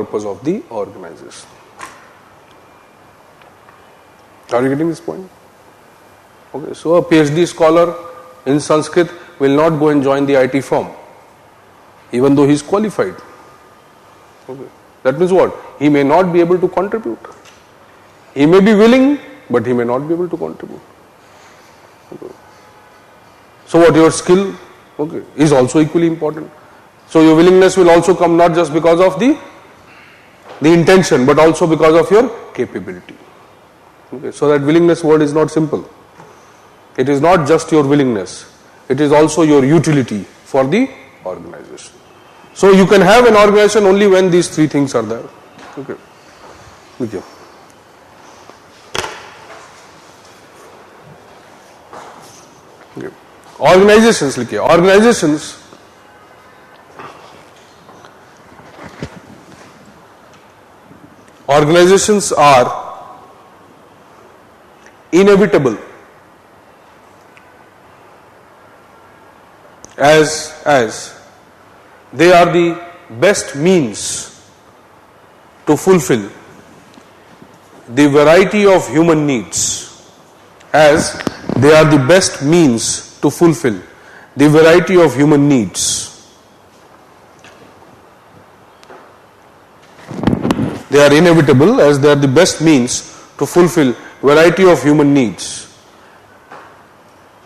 purpose of the organization. Are you getting this point? Okay, so a PhD scholar in Sanskrit will not go and join the IT firm, even though he is qualified. Okay. That means what? He may not be able to contribute. He may be willing, but he may not be able to contribute. Okay. So what, your skill, okay, is also equally important. So your willingness will also come not just because of the intention, but also because of your capability. Okay. So that willingness word is not simple. It is not just your willingness. It is also your utility for the organization. So you can have an organization only when these three things are there. Okay. Okay. Okay. Organizations लिखिए. Organizations are inevitable as they are the best means to fulfill the variety of human needs, as they are the best means to fulfill the variety of human needs. They are inevitable as they are the best means to fulfill variety of human needs.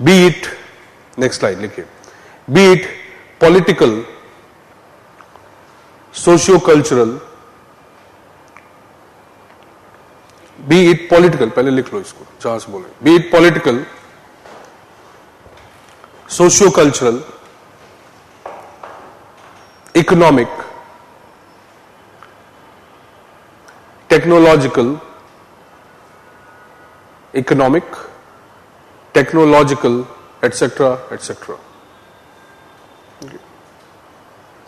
Be it, next slide, लिखिए, be it political, socio-cultural, be it political, पहले लिख लो इसको, जहां से बोले, be it political, socio-cultural, economic, technological, etc., etc.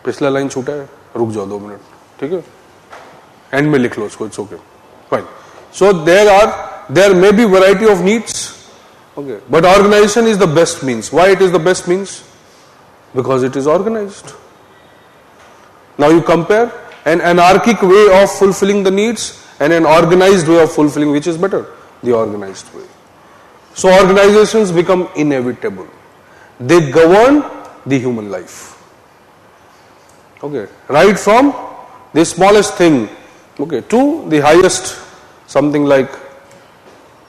पिछला line छूटा है, रुक जाओ 2 मिनट, ठीक है, एंड में लिख लो इसको, it's okay, fine. So there may be variety of needs, okay, but organization is the best means. Why it is the best means? Because it is organized. Now you compare an anarchic way of fulfilling the needs and an organized way of fulfilling, which is better? The organized way. So organizations become inevitable. They govern the human life. Okay, right from the smallest thing, okay, to the highest, something like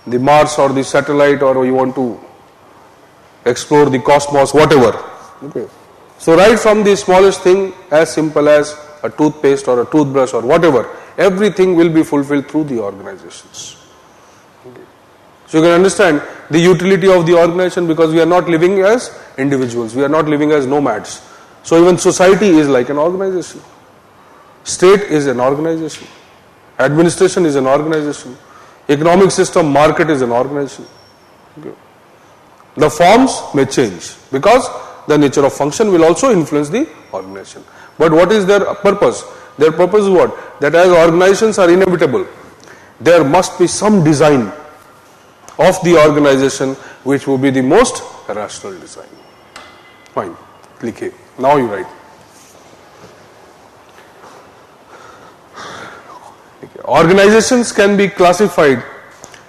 the Mars or the satellite, or you want to explore the cosmos, whatever. Okay, so right from the smallest thing, as simple as a toothpaste or a toothbrush or whatever, everything will be fulfilled through the organizations. Okay. So you can understand the utility of the organization, because we are not living as individuals, we are not living as nomads. So even society is like an organization. State is an organization. Administration is an organization. Economic system, market is an organization. Okay. The forms may change because the nature of function will also influence the organization. But what is their purpose? Their purpose is what? That as organizations are inevitable, there must be some design of the organization which will be the most rational design. Fine. Click here. Now you write. Organizations can be classified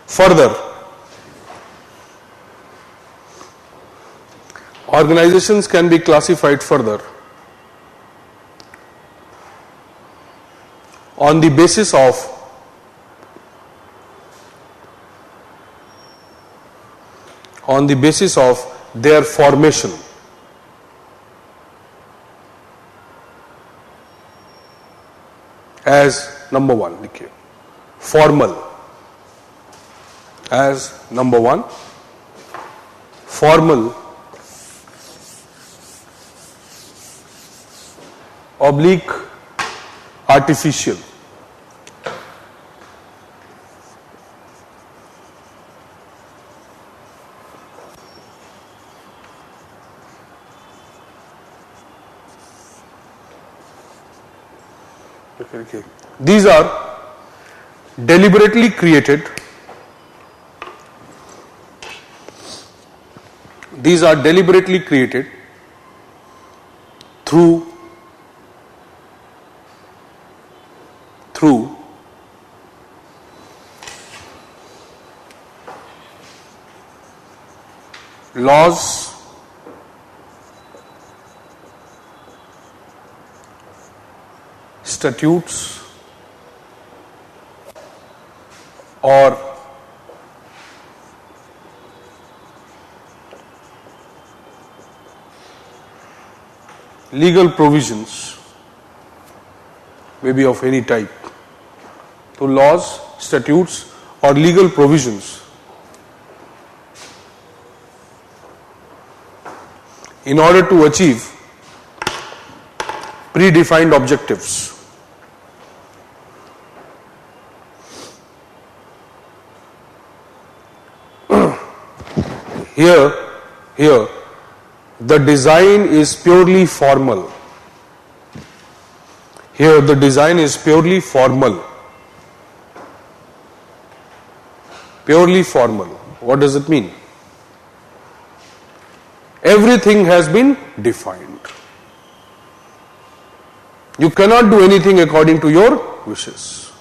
further. Organizations can be classified further on the basis of their formation. As number one, लिखिए, formal. As number one, formal oblique artificial. Okay. These are deliberately created. These are deliberately created through through laws, statutes, or legal provisions, maybe of any type, to laws, statutes, or legal provisions in order to achieve predefined objectives. Here, the design is purely formal. Here, the design is purely formal. Purely formal. What does it mean? Everything has been defined. You cannot do anything according to your wishes.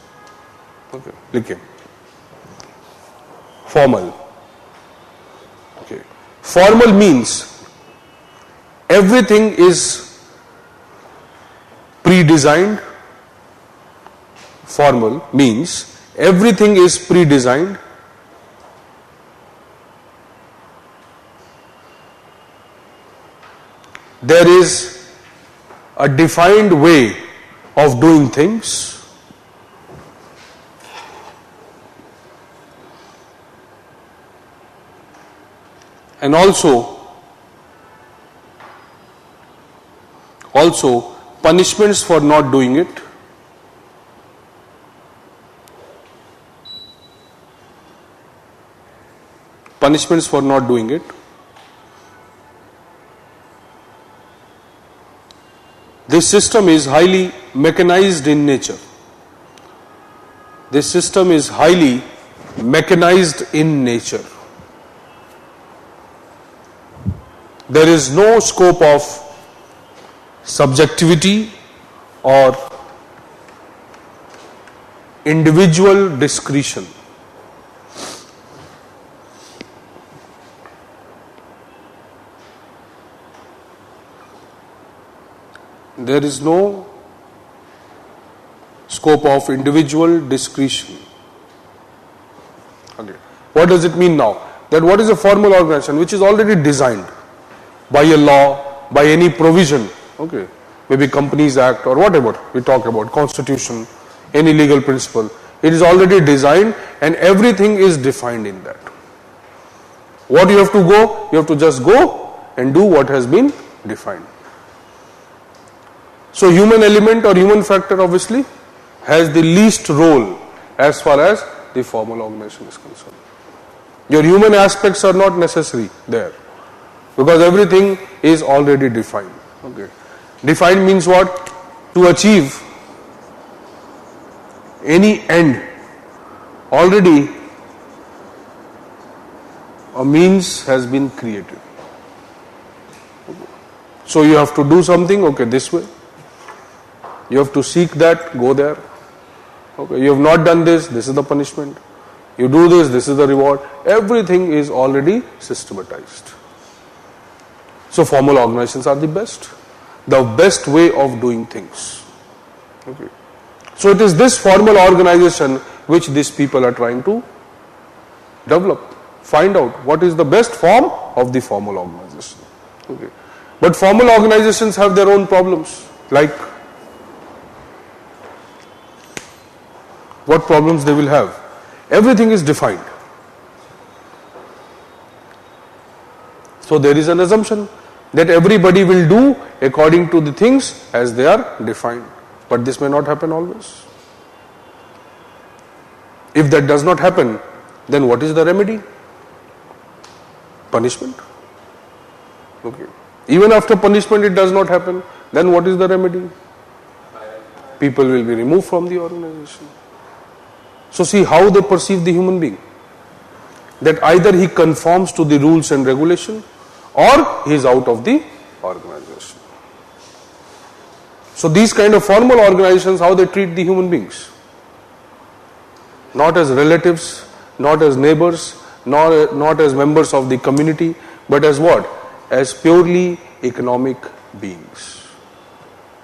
Okay, likhe. Formal. Okay. Formal means everything is pre-designed. Formal means everything is pre-designed. There is a defined way of doing things. And also punishments for not doing it. Punishments for not doing it. This system is highly mechanized in nature. This system is highly mechanized in nature. There is no scope of subjectivity or individual discretion. There is no scope of individual discretion. Okay. What does it mean now? That what is a formal organization which is already designed by a law, by any provision, okay, maybe Companies Act or whatever we talk about, constitution, any legal principle. It is already designed and everything is defined in that. What you have to go? You have to just go and do what has been defined. So human element or human factor obviously has the least role as far as the formal organization is concerned. Your human aspects are not necessary there because everything is already defined. Okay. Defined means what? To achieve any end, already a means has been created. So you have to do something, okay, this way. You have to seek that, go there. Okay, you have not done this, this is the punishment. You do this, this is the reward. Everything is already systematized. So formal organizations are the best way of doing things. Okay. So it is this formal organization which these people are trying to develop. Find out what is the best form of the formal organization. Okay. But formal organizations have their own problems. Like what problems they will have? Everything is defined. So there is an assumption that everybody will do according to the things as they are defined. But this may not happen always. If that does not happen, then what is the remedy? Punishment. Okay. Even after punishment it does not happen, then what is the remedy? People will be removed from the organization. So see how they perceive the human being. That either he conforms to the rules and regulation or he is out of the organization. So these kind of formal organizations, how they treat the human beings. not as relatives, not as neighbors, not as members of the community, but as what? As purely economic beings.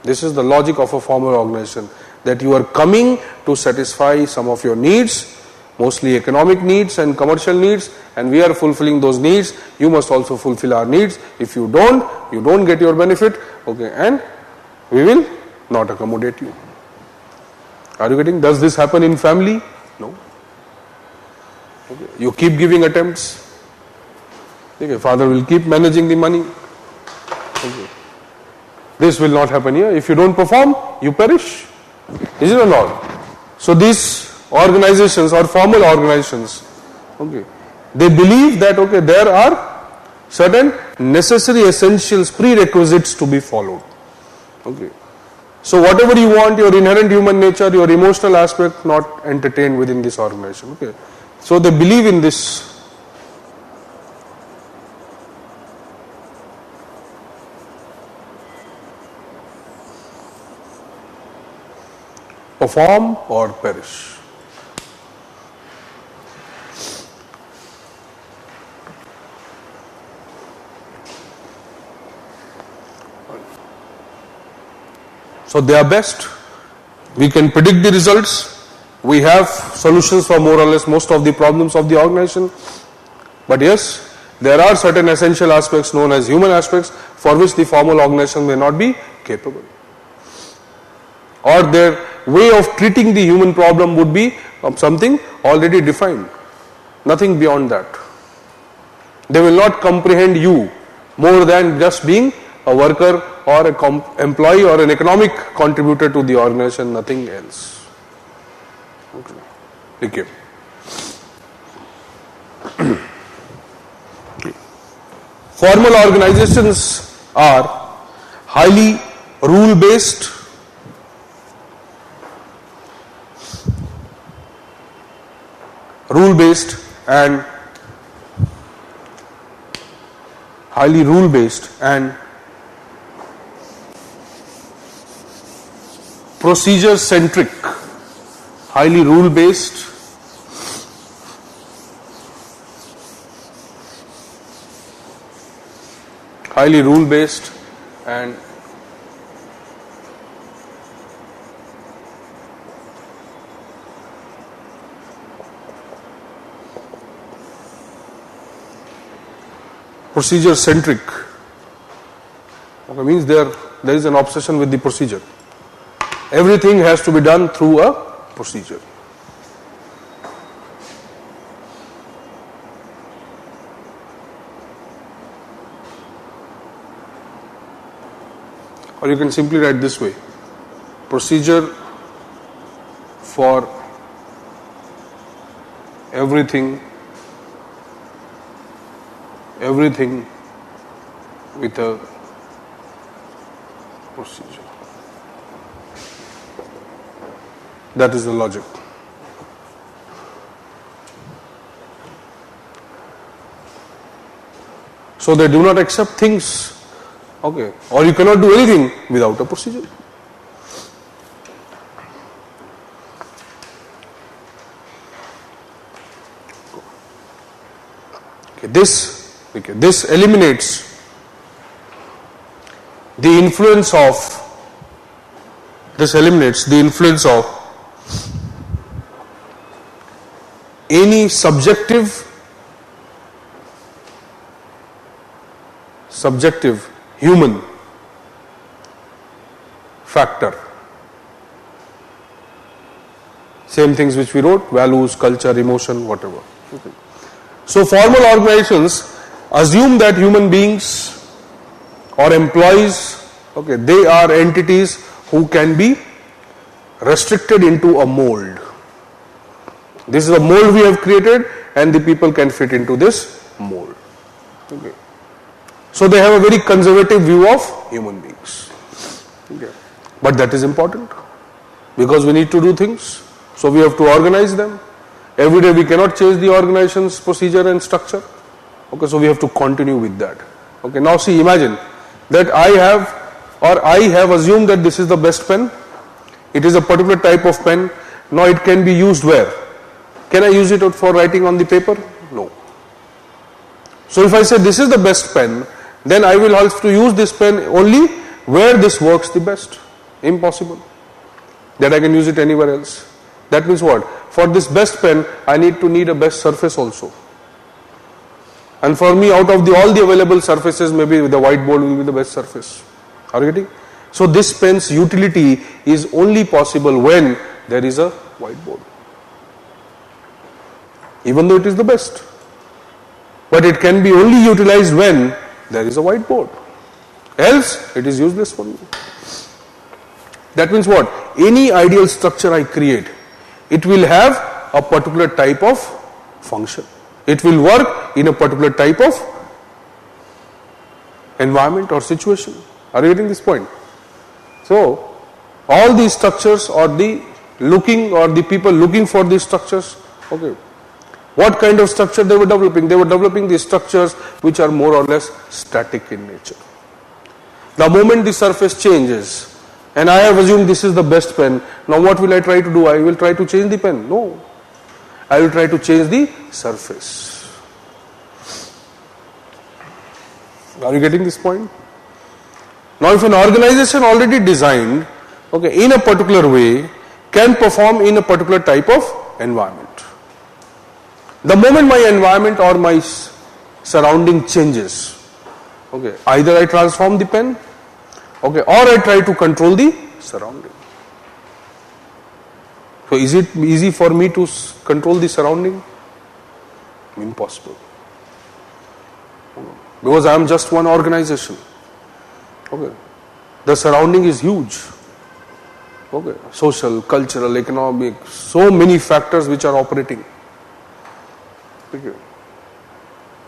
This is the logic of a formal organization, that you are coming to satisfy some of your needs, mostly economic needs and commercial needs, and we are fulfilling those needs. You must also fulfill our needs. If you don't get your benefit, okay, and we will not accommodate you. Are you getting? Does this happen in family? No. Okay. You keep giving attempts. Okay. Father will keep managing the money. Okay. This will not happen here. If you don't perform, you perish. Is it or not? So these organizations or formal organizations, okay, they believe that, okay, there are certain necessary essentials, prerequisites to be followed. Okay. So whatever you want, your inherent human nature, your emotional aspect, not entertained within this organization. Okay. So they believe in this. Perform or perish. So they are best. We can predict the results. We have solutions for more or less most of the problems of the organization. But yes, there are certain essential aspects known as human aspects for which the formal organization may not be capable. Or their way of treating the human problem would be something already defined. Nothing beyond that. They will not comprehend you more than just being a worker or an employee or an economic contributor to the organization, nothing else. Okay. Formal organizations are highly rule-based, and highly rule-based and procedure-centric. Highly rule-based, and procedure-centric. Okay, means there is an obsession with the procedure. Everything has to be done through a procedure. Or you can simply write this way: procedure for everything with a procedure. That is the logic. So they do not accept things, okay, or you cannot do anything without a procedure. Okay, this eliminates the influence of any subjective human factor. Same things which we wrote: values, culture, emotion, whatever. Okay. So formal organizations assume that human beings or employees, okay, they are entities who can be restricted into a mold. This is a mold we have created, and the people can fit into this mold. Okay. So they have a very conservative view of human beings. Okay. But that is important because we need to do things, so we have to organize them. Every day we cannot change the organization's procedure and structure. Okay, so we have to continue with that. Okay, now see, imagine that I have assumed that this is the best pen. It is a particular type of pen. Now it can be used where? Can I use it for writing on the paper? No. So if I say this is the best pen, then I will have to use this pen only where this works the best. Impossible that I can use it anywhere else. That means what? For this best pen, I need a best surface also. And for me, out of all the available surfaces, maybe the whiteboard will be the best surface. Are you getting? So this pen's utility is only possible when there is a whiteboard. Even though it is the best. But it can be only utilized when there is a whiteboard. Else, it is useless for me. That means what? Any ideal structure I create, it will have a particular type of function. It will work in a particular type of environment or situation. Are you getting this point? So, all these structures or the people looking for these structures, okay. What kind of structure they were developing? They were developing these structures which are more or less static in nature. The moment the surface changes, and I have assumed this is the best pen, now what will I try to do? I will try to change the pen? No. I will try to change the surface. Are you getting this point? Now if an organization already designed, okay, in a particular way, can perform in a particular type of environment. The moment my environment or my surrounding changes, okay, either I transform the pen, okay, or I try to control the surrounding. So is it easy for me to control the surrounding? Impossible. Because I am just one organization. Okay. The surrounding is huge. Okay. Social, cultural, economic, so many factors which are operating. Okay.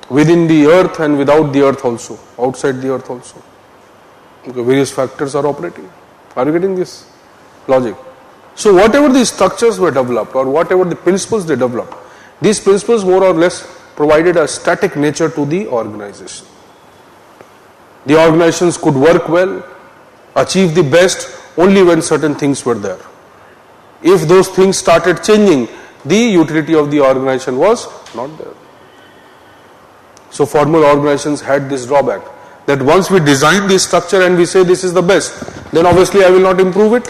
Within the earth and without the earth also, outside the earth also. Okay. Various factors are operating. Are you getting this logic? So whatever the structures were developed or whatever the principles they developed, these principles more or less provided a static nature to the organization. The organizations could work well, achieve the best only when certain things were there. If those things started changing, the utility of the organization was not there. So formal organizations had this drawback that once we design this structure and we say this is the best, then obviously I will not improve it.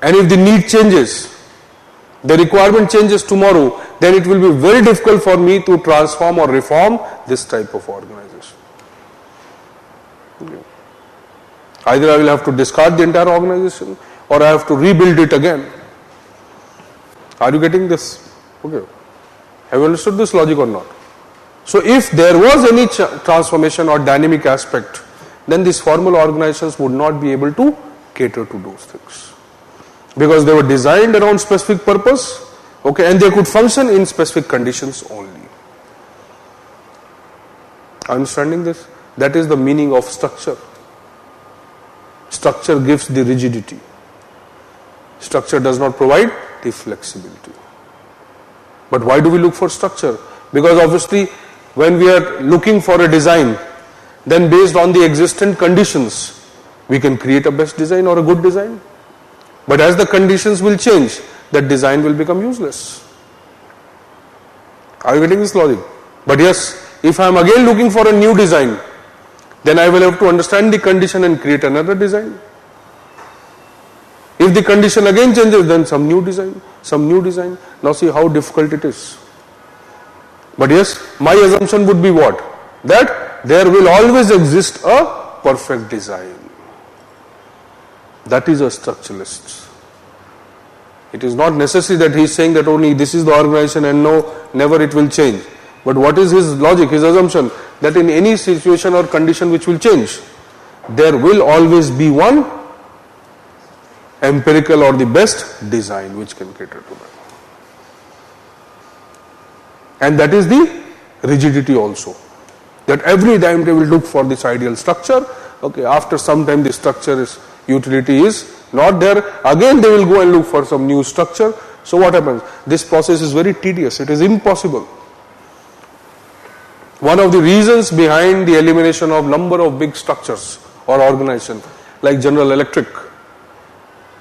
And if the need changes, the requirement changes tomorrow, then it will be very difficult for me to transform or reform this type of organization. Okay. Either I will have to discard the entire organization or I have to rebuild it again. Are you getting this? Okay. Have you understood this logic or not? So if there was any transformation or dynamic aspect, then these formal organizations would not be able to cater to those things. Because they were designed around specific purpose, okay, and they could function in specific conditions only. Understanding this? That is the meaning of structure. Structure gives the rigidity. Structure does not provide the flexibility. But why do we look for structure? Because obviously when we are looking for a design, then based on the existent conditions, we can create a best design or a good design. But as the conditions will change, that design will become useless. Are you getting this logic? But yes, if I am again looking for a new design, then I will have to understand the condition and create another design. If the condition again changes, then some new design. Now see how difficult it is. But yes, my assumption would be what? That there will always exist a perfect design. That is a structuralist. It is not necessary that he is saying that only this is the organization and no, never it will change. But what is his logic, his assumption? That in any situation or condition which will change, there will always be one empirical or the best design which can cater to that. And that is the rigidity also. That every time they will look for this ideal structure, okay, after some time the utility is not there, again they will go and look for some new structure. So what happens? This process is very tedious, it is impossible. One of the reasons behind the elimination of number of big structures or organizations like General Electric,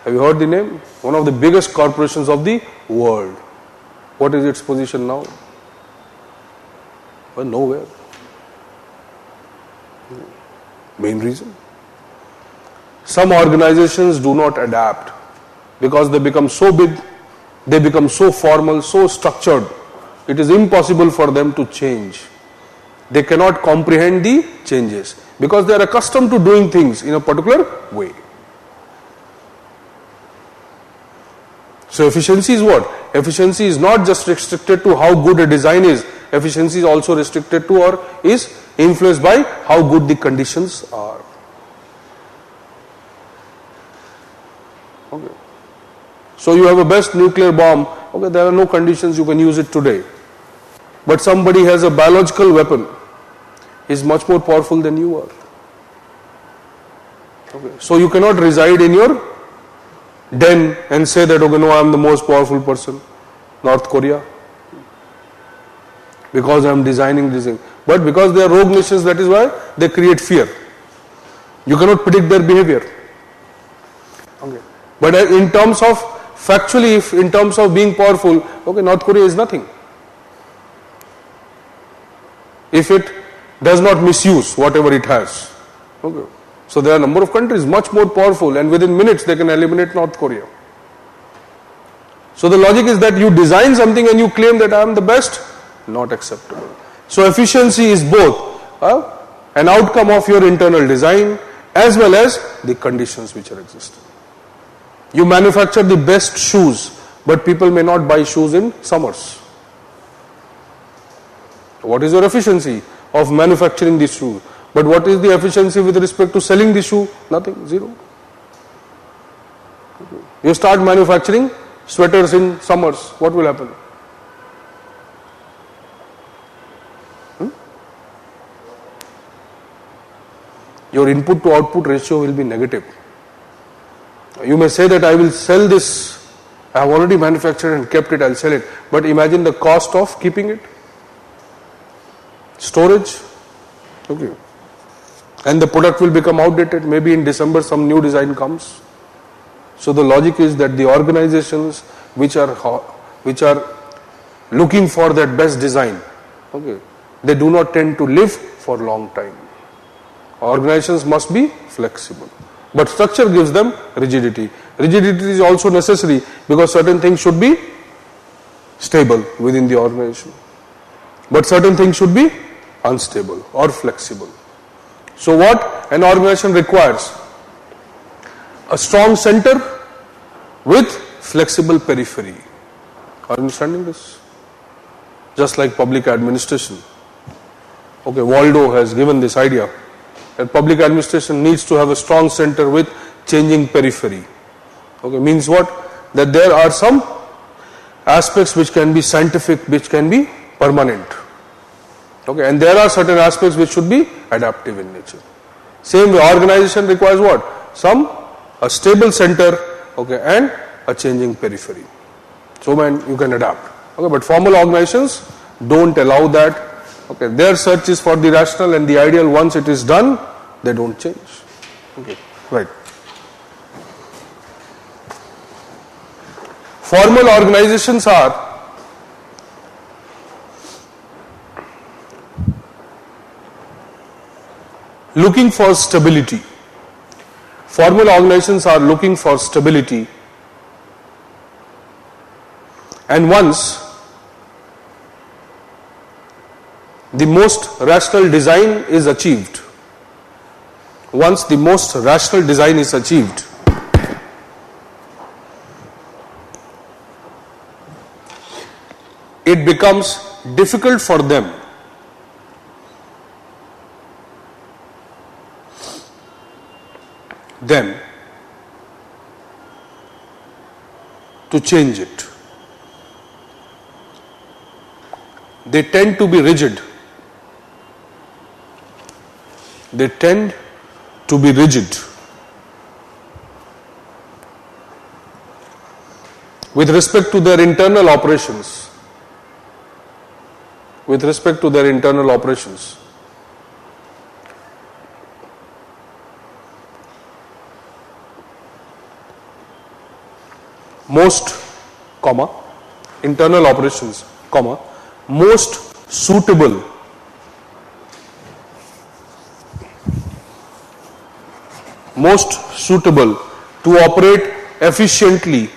have you heard the name? One of the biggest corporations of the world. What is its position now? Well, nowhere. Main reason. Some organizations do not adapt because they become so big, they become so formal, so structured, it is impossible for them to change. They cannot comprehend the changes because they are accustomed to doing things in a particular way. So efficiency is what? Efficiency is not just restricted to how good a design is. Efficiency is also restricted to or is influenced by how good the conditions are. Okay. So you have a best nuclear bomb. Okay, there are no conditions you can use it today. But somebody has a biological weapon, is much more powerful than you are. Okay. So you cannot reside in your den and say that, okay, no, I am the most powerful person, North Korea, because I am designing this thing. But because they are rogue nations, that is why they create fear. You cannot predict their behavior. Okay. But in terms of, factually, if in terms of being powerful, okay, North Korea is nothing. If it does not misuse whatever it has. Okay. So there are a number of countries much more powerful and within minutes they can eliminate North Korea. So the logic is that you design something and you claim that I am the best, not acceptable. So efficiency is both an outcome of your internal design as well as the conditions which are existing. You manufacture the best shoes, but people may not buy shoes in summers. What is your efficiency of manufacturing the shoe? But what is the efficiency with respect to selling the shoe? Nothing, zero. You start manufacturing sweaters in summers, what will happen? Your input to output ratio will be negative. You may say that I will sell this, I have already manufactured and kept it, I will sell it. But imagine the cost of keeping it, storage, okay. And the product will become outdated. Maybe in December some new design comes. So the logic is that the organizations which are looking for that best design, okay, they do not tend to live for a long time. Organizations must be flexible. But structure gives them rigidity. Rigidity is also necessary because certain things should be stable within the organization. But certain things should be unstable or flexible. So what an organization requires? A strong center with flexible periphery. Are you understanding this? Just like public administration. Okay, Waldo has given this idea that public administration needs to have a strong center with changing periphery. Okay, means what? That there are some aspects which can be scientific, which can be permanent. Okay, and there are certain aspects which should be adaptive in nature. Same way, organization requires what? A stable center, okay, and a changing periphery. So man, you can adapt. Okay, but formal organizations don't allow that. Okay, their search is for the rational and the ideal. Once it is done, they don't change. Okay, right. Formal organizations are looking for stability. Formal organizations are looking for stability, and once the most rational design is achieved, it becomes difficult for them to change it. They tend to be rigid. They tend to be rigid with respect to their internal operations. Most, internal operations, comma, most suitable to operate efficiently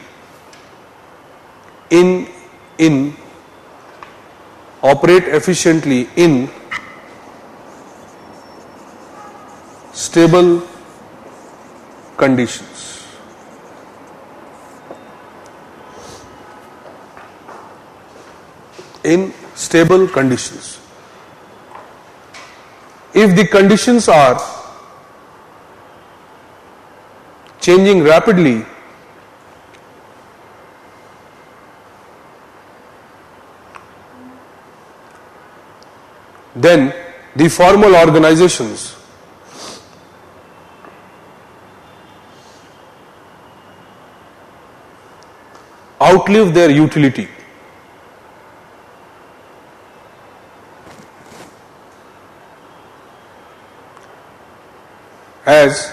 in stable conditions. In stable conditions. If the conditions are changing rapidly, then the formal organizations outlive their utility. As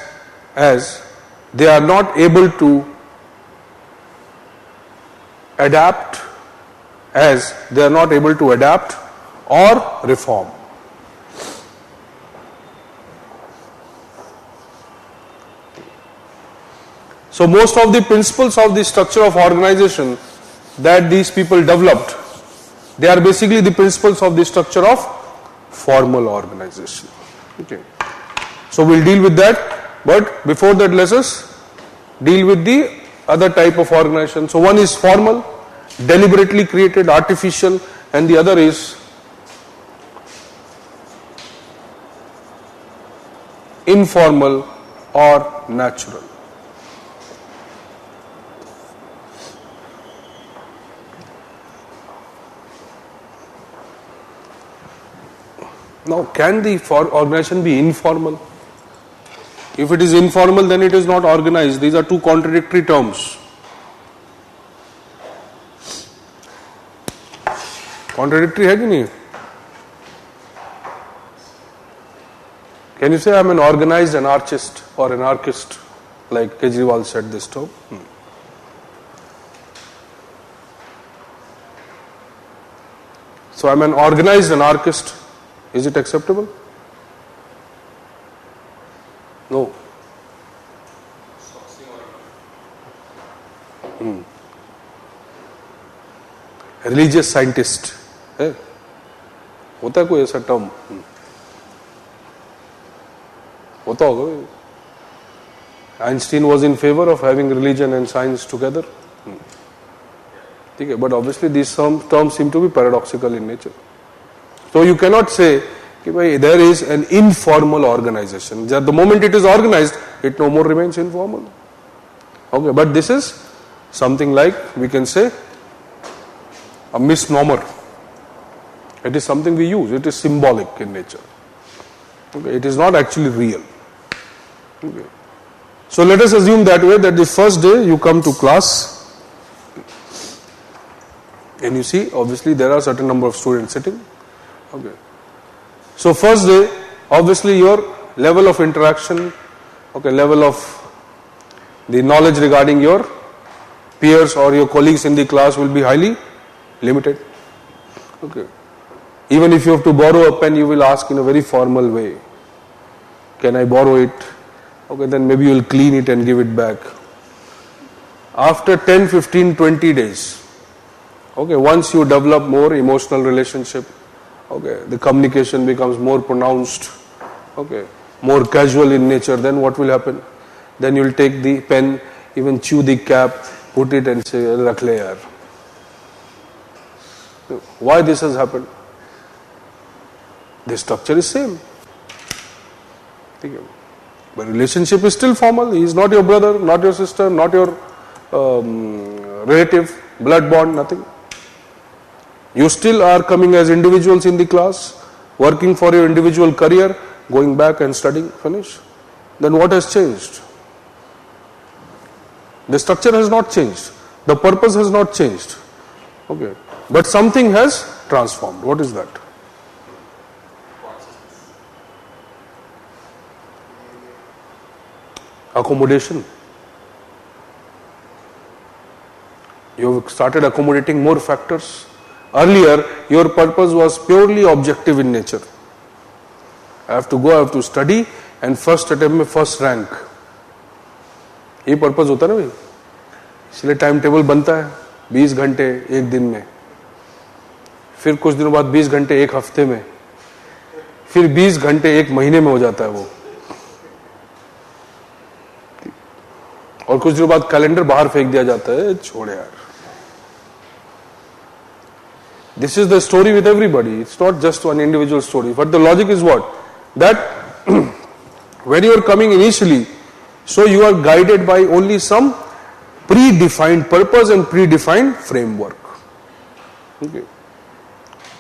they are not able to adapt, or reform. So most of the principles of the structure of organization that these people developed, they are basically the principles of the structure of formal organization. Okay. So we'll deal with that, but before that let us deal with the other type of organization. So one is formal, deliberately created, artificial, and the other is informal or natural. Now, can the organization be informal? If it is informal, then it is not organized. These are two contradictory terms. Contradictory है कि नहीं? Can you say I am an organized anarchist or anarchist, like Kejriwal said this term? So I am an organized anarchist. Is it acceptable? No. Religious scientist है? होता है कोई ऐसा term? होता होगा. Einstein was in favor of having religion and science together. ठीक है, but obviously these terms seem to be paradoxical in nature. So you cannot say that there is an informal organization. The moment it is organized, it no more remains informal. Okay, but this is something like, we can say, a misnomer. It is something we use. It is symbolic in nature. Okay, it is not actually real. Okay. So let us assume that way, that the first day you come to class and you see, obviously there are certain number of students sitting. Okay. So first day, obviously your level of interaction, okay, level of the knowledge regarding your peers or your colleagues in the class will be highly limited. Okay. Even if you have to borrow a pen, you will ask in a very formal way, can I borrow it? Okay, then maybe you will clean it and give it back. After 10, 15, 20 days, okay, once you develop more emotional relationship, okay, the communication becomes more pronounced, okay, more casual in nature, then what will happen? Then you will take the pen, even chew the cap, put it and say, rakh le yaar. Why this has happened? The structure is same. But relationship is still formal. He is not your brother, not your sister, not your relative, blood bond, nothing. You still are coming as individuals in the class, working for your individual career, going back and studying, finish. Then what has changed? The structure has not changed. The purpose has not changed. Okay. But something has transformed. What is that? Accommodation. You have started accommodating more factors. Earlier, your purpose was purely objective in nature. I have to go, I have to study, and first attempt में first rank. ये purpose होता है ना भाई, इसलिए time table बनता है 20 घंटे एक दिन में, फिर कुछ दिनों बाद 20 घंटे एक हफ्ते में, फिर 20 घंटे एक महीने में हो जाता है वो, और कुछ दिनों बाद कैलेंडर बाहर फेंक दिया जाता है, छोड़ यार. This is the story with everybody. It's not just one individual story. But the logic is what? That when you are coming initially, so you are guided by only some predefined purpose and predefined framework. Okay.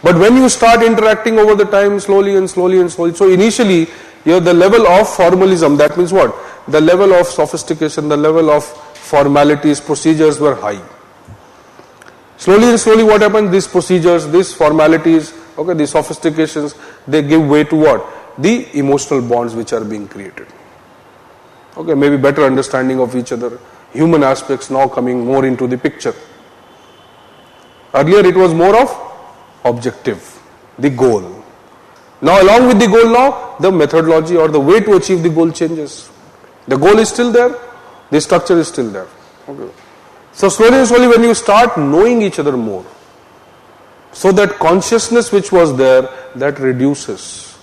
But when you start interacting over the time, slowly and slowly and slowly, so initially you have the level of formalism. That means what? The level of sophistication, the level of formalities, procedures were high. Slowly and slowly what happens? These procedures, these formalities, okay, these sophistications, they give way to what? The emotional bonds which are being created. Okay, maybe better understanding of each other. Human aspects now coming more into the picture. Earlier it was more of objective, the goal. Now along with the goal now, the methodology or the way to achieve the goal changes. The goal is still there, the structure is still there. Okay. So slowly and slowly when you start knowing each other more, so that consciousness which was there, that reduces.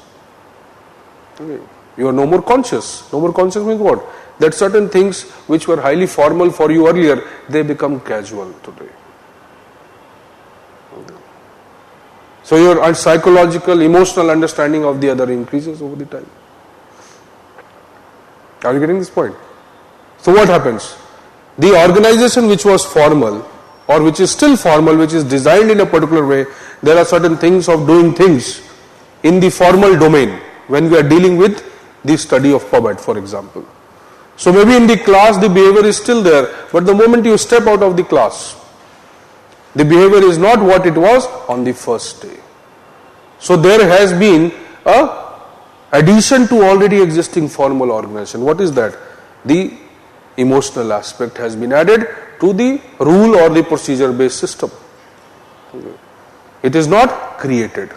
Okay. You are no more conscious. No more conscious means what? That certain things which were highly formal for you earlier, they become casual today. Okay. So your psychological, emotional understanding of the other increases over the time. Are you getting this point? So what happens? The organization which was formal or which is still formal, which is designed in a particular way, there are certain things of doing things in the formal domain when we are dealing with the study of PubMed, for example. So maybe in the class the behavior is still there, but the moment you step out of the class, the behavior is not what it was on the first day. So there has been a addition to already existing formal organization. What is that? The emotional aspect has been added to the rule or the procedure based system. It is not created.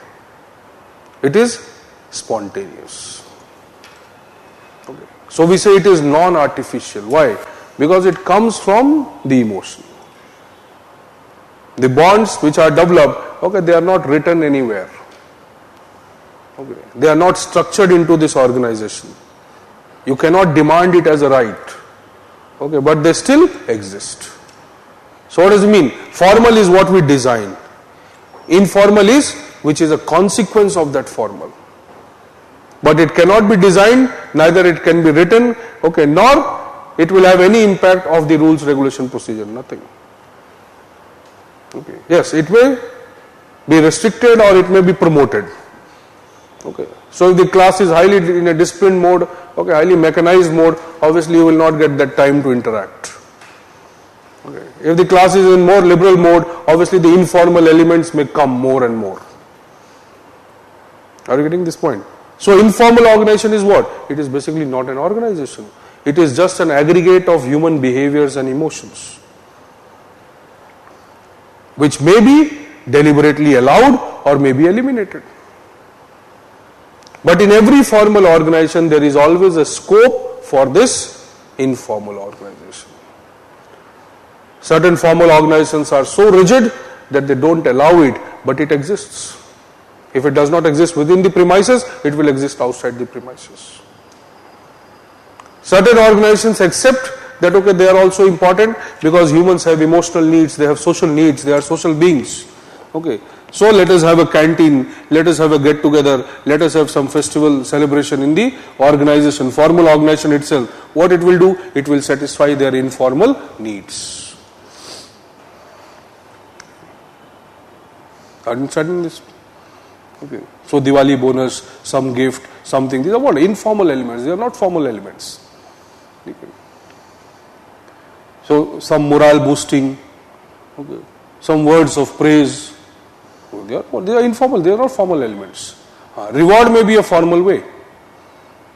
It is spontaneous. Okay. So we say it is non-artificial. Why? Because it comes from the emotion. The bonds which are developed, okay, they are not written anywhere. Okay. They are not structured into this organization. You cannot demand it as a right. Okay, but they still exist. So what does it mean? Formal is what we design. Informal is which is a consequence of that formal. But it cannot be designed, neither it can be written, okay, nor it will have any impact of the rules, regulation, procedure, nothing. Okay. Yes, it may be restricted or it may be promoted. Okay. So if the class is highly in a disciplined mode, okay, highly mechanized mode, obviously you will not get that time to interact. Okay. If the class is in more liberal mode, obviously the informal elements may come more and more. Are you getting this point? So informal organization is what? It is basically not an organization. It is just an aggregate of human behaviors and emotions, which may be deliberately allowed or may be eliminated. But in every formal organization, there is always a scope for this informal organization. Certain formal organizations are so rigid that they don't allow it, but it exists. If it does not exist within the premises, it will exist outside the premises. Certain organizations accept that, okay, they are also important because humans have emotional needs, they have social needs, they are social beings. Okay. So let us have a canteen, let us have a get together, let us have some festival celebration in the organization, formal organization itself. What it will do? It will satisfy their informal needs. Are you understanding this? Okay. So Diwali bonus, some gift, something. These are what? Informal elements. They are not formal elements. Okay. So some morale boosting, okay, some words of praise. They are informal, they are not formal elements. Reward may be a formal way.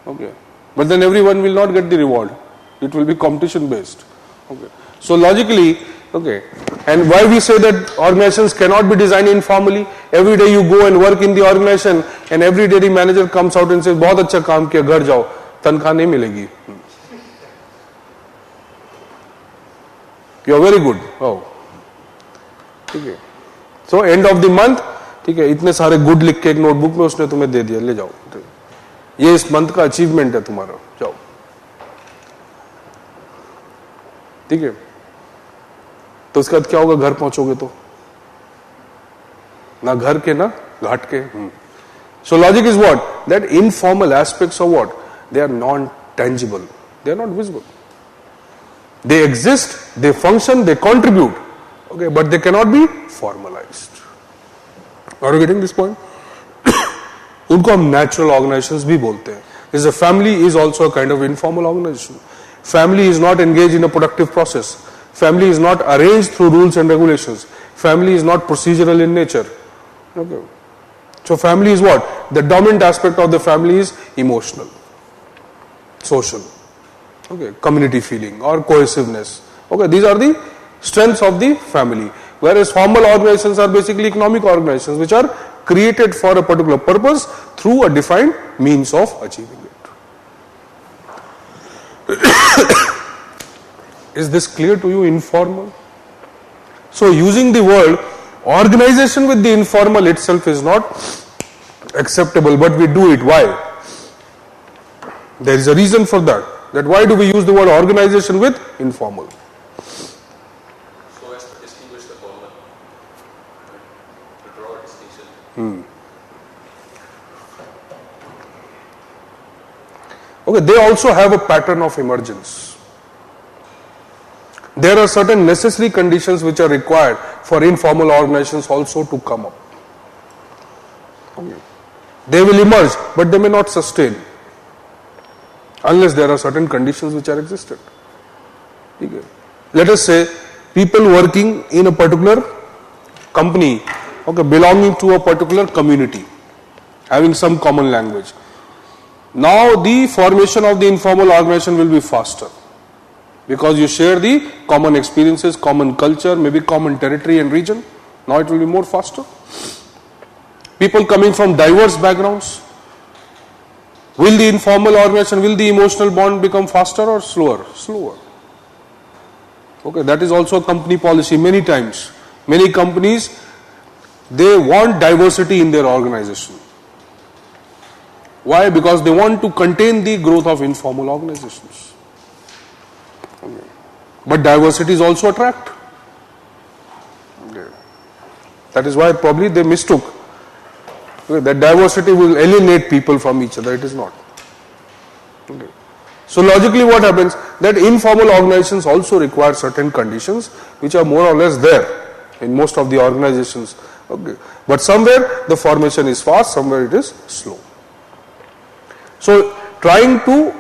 Okay. But then everyone will not get the reward. It will be competition based. Okay. So logically, Okay. And why we say that organizations cannot be designed informally? Every day you go and work in the organization and every day the manager comes out and says, बहुत अच्छा काम किया, घर जाओ, तनख्वाह नहीं मिलेगी. You are very good. Oh. ठीक है. So end of the month, ठीक है, इतने सारे गुड लिख के एक नोटबुक में उसने तुम्हें दे दिया, ले जाओ. ये इस मंथ का अचीवमेंट है तुम्हारा, जाओ. ठीक है. तो उसके बाद क्या होगा? घर पहुंचोगे तो ना घर के ना घाट के. So logic is what? That informal aspects of what? They are non tangible, they are not visible. They exist, they function, they contribute, okay, but they can not be formalised. Are you getting this point? उनको हम natural organisations भी बोलते हैं. Is a family is also a kind of informal organisation. Family is not engaged in a productive process. Family is not arranged through rules and regulations. Family is not procedural in nature. Okay. So family is what? The dominant aspect of the family is emotional, social, okay, community feeling or cohesiveness. Okay, these are the strengths of the family. Whereas formal organizations are basically economic organizations which are created for a particular purpose through a defined means of achieving it. Is this clear to you? Informal. So using the word organization with the informal itself is not acceptable, but we do it. Why? There is a reason for that. That why do we use the word organization with informal? So as to distinguish the formal, to draw a distinction. Okay, they also have a pattern of emergence. There are certain necessary conditions which are required for informal organizations also to come up. Okay. They will emerge, but they may not sustain unless there are certain conditions which are existed. Okay. Let us say people working in a particular company, okay, belonging to a particular community, having some common language. Now the formation of the informal organization will be faster because you share the common experiences, common culture, maybe common territory and region. Now it will be more faster. People coming from diverse backgrounds. Will the informal organization, will the emotional bond become faster or slower? Slower. Okay, that is also a company policy many times. Many companies, they want diversity in their organization. Why? Because they want to contain the growth of informal organizations. Okay. But diversity is also attract. Okay. That is why probably they mistook that diversity will alienate people from each other. It is not. Okay. So logically what happens? That informal organizations also require certain conditions which are more or less there in most of the organizations. Okay. But somewhere the formation is fast, somewhere it is slow. So trying to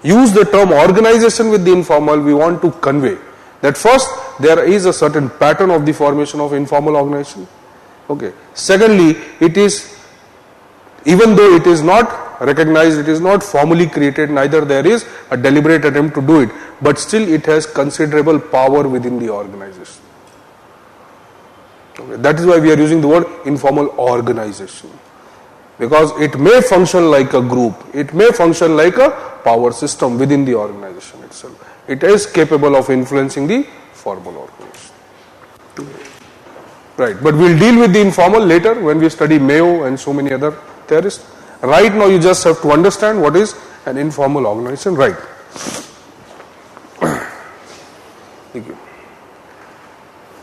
use the term organization with the informal, we want to convey that first there is a certain pattern of the formation of informal organization. Okay. Secondly, it is, even though it is not recognized, it is not formally created, neither there is a deliberate attempt to do it, but still it has considerable power within the organization. Okay. That is why we are using the word informal organization. Because it may function like a group, it may function like a power system within the organization itself. It is capable of influencing the formal organization. Right, but we'll deal with the informal later when we study Mayo and so many other theorists. Right now you just have to understand what is an informal organization. Right. Thank you.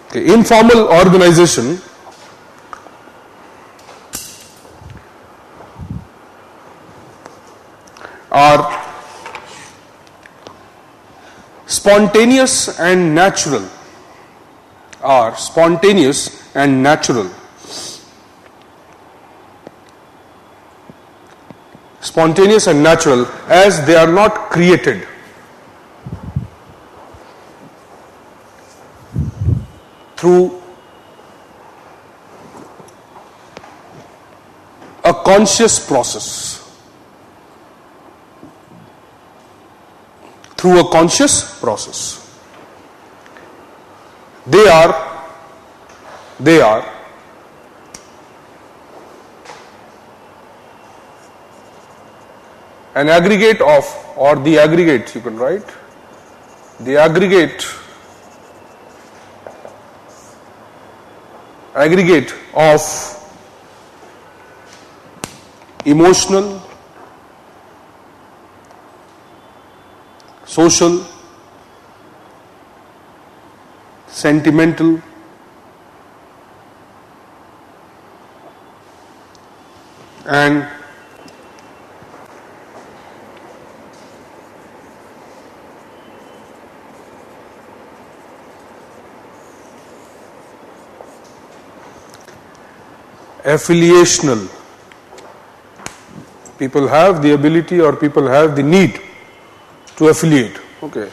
Okay, informal organization are spontaneous and natural. Are spontaneous and natural. Spontaneous and natural as they are not created. Through a conscious process. Through a conscious process. they are an aggregate of, or the aggregate, you can write, the aggregate of emotional, social, sentimental, and affiliational. People have the ability or people have the need to affiliate. Okay.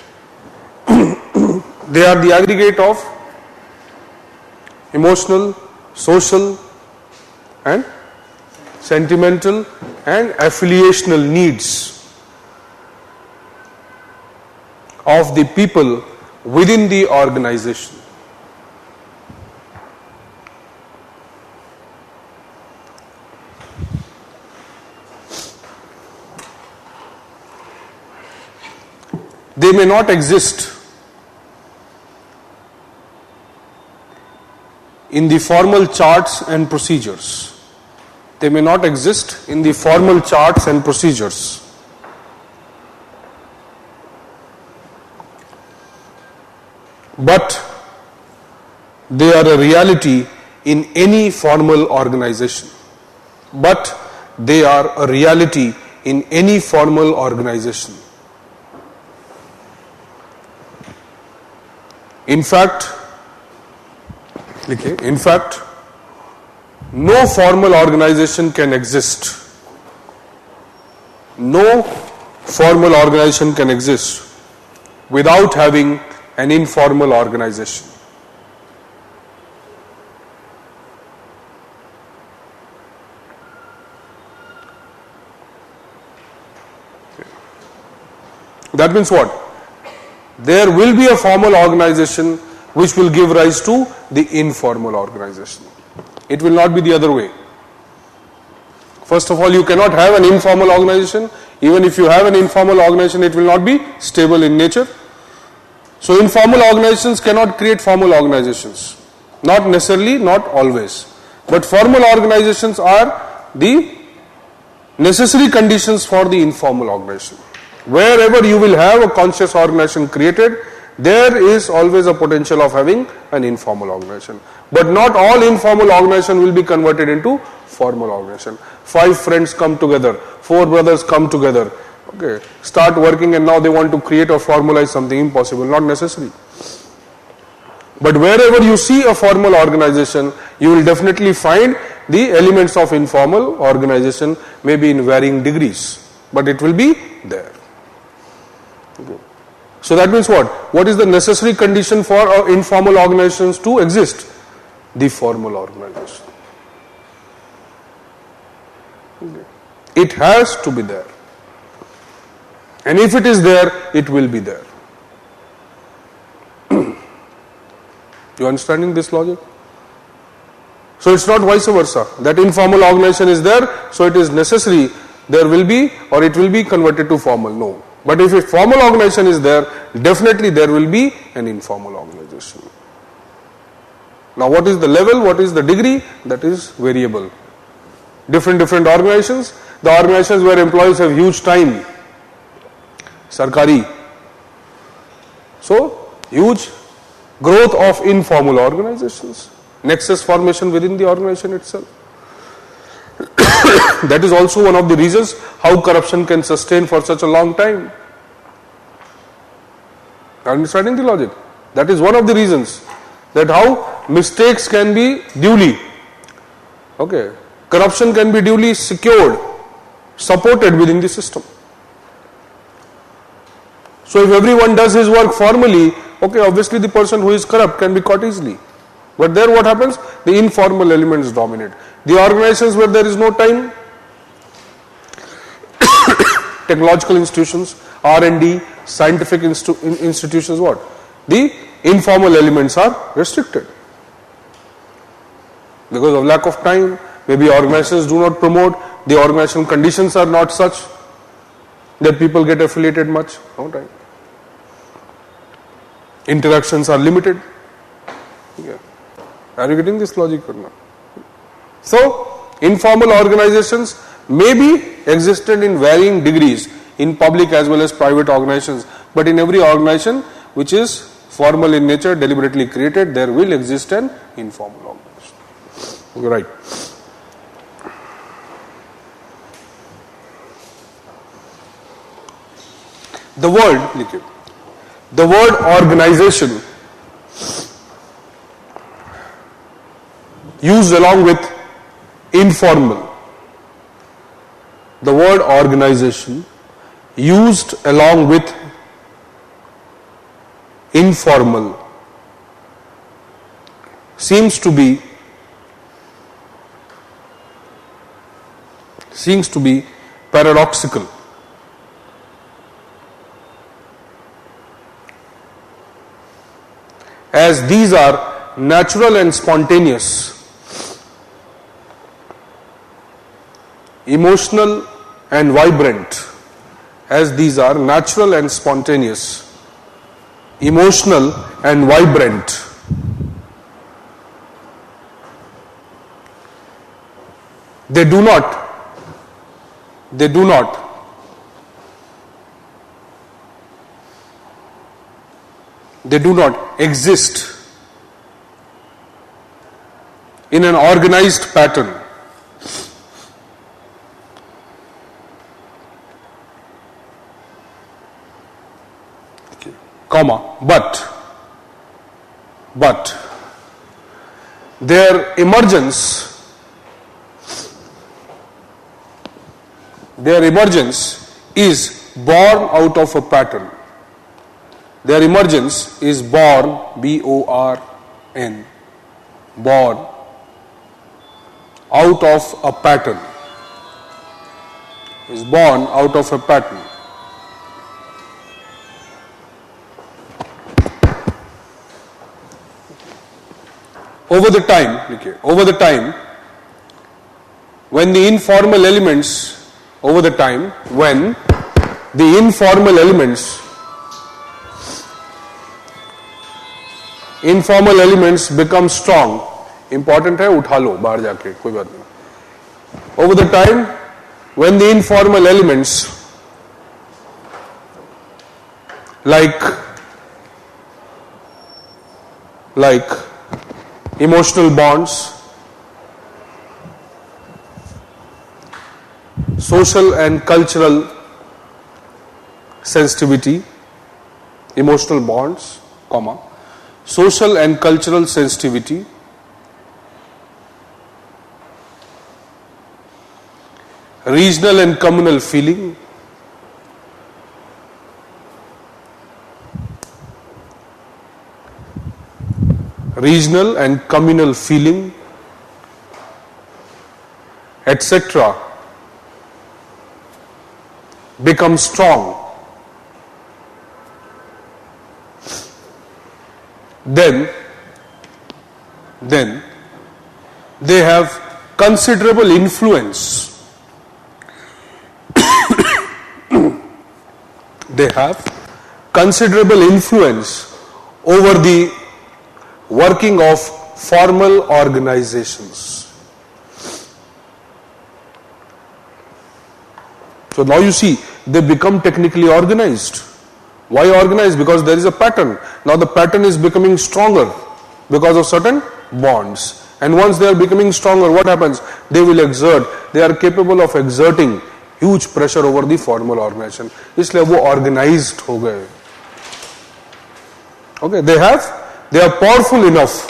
They are the aggregate of emotional, social, and sentimental and affiliational needs of the people within the organization. They may not exist in the formal charts and procedures. They may not exist in the formal charts and procedures. But they are a reality in any formal organization. But they are a reality in any formal organization. In fact, no formal organization can exist. No formal organization can exist without having an informal organization. That means what? There will be a formal organization which will give rise to the informal organization. It will not be the other way. First of all, you cannot have an informal organization. Even if you have an informal organization, it will not be stable in nature. So informal organizations cannot create formal organizations. Not necessarily, not always. But formal organizations are the necessary conditions for the informal organization. Wherever you will have a conscious organization created, there is always a potential of having an informal organization. But not all informal organization will be converted into formal organization. 5 friends come together, 4 brothers come together, okay, start working, and now they want to create or formalize something. Impossible, not necessary. But wherever you see a formal organization, you will definitely find the elements of informal organization, maybe in varying degrees, but it will be there. Okay. So that means what? What is the necessary condition for informal organizations to exist? The formal organization. Okay. It has to be there. And if it is there, it will be there. You understanding this logic? So it's not vice versa. That informal organization is there, so it is necessary there will be, or it will be converted to formal. No. But if a formal organization is there, definitely there will be an informal organization. Now what is the level, what is the degree? That is variable. Different organizations, the organizations where employees have huge time, sarkari. So huge growth of informal organizations, nexus formation within the organization itself. That is also one of the reasons how corruption can sustain for such a long time. Understanding the logic? That is one of the reasons that how mistakes can be duly, okay, corruption can be duly secured, supported within the system. So if everyone does his work formally, okay, obviously the person who is corrupt can be caught easily. But there what happens? The informal elements dominate. The organizations where there is no time, technological institutions, R&D, scientific institutions, what? The informal elements are restricted. Because of lack of time, maybe organizations do not promote, the organizational conditions are not such that people get affiliated much. No time. Interactions are limited. Yeah. Are you getting this logic or not? So, informal organizations may be existed in varying degrees in public as well as private organizations, but in every organization which is formal in nature, deliberately created, there will exist an informal organization. Right. The word organization used along with informal. The word organization used along with informal seems to be paradoxical. As these are natural and spontaneous, emotional and vibrant, as these are natural and spontaneous, emotional and vibrant, they do not exist in an organized pattern. Comma, but their emergence is born out of a pattern. Their emergence is born, B-O-R-N, born out of a pattern. Is born out of a pattern. Over the time, when the informal elements become strong, important है, उठा लो बाहर जाके, कोई बात नहीं. Over the time, when the informal elements like emotional bonds, social and cultural sensitivity, emotional bonds, comma, social and cultural sensitivity, regional and communal feeling, etc. become strong, then they have considerable influence. They have considerable influence over the working of formal organizations. So now you see, they become technically organized. Why organized? Because there is a pattern. Now the pattern is becoming stronger because of certain bonds. And once they are becoming stronger, what happens? They are capable of exerting huge pressure over the formal organization. इसलिए वो organized हो गए. Okay, they are powerful enough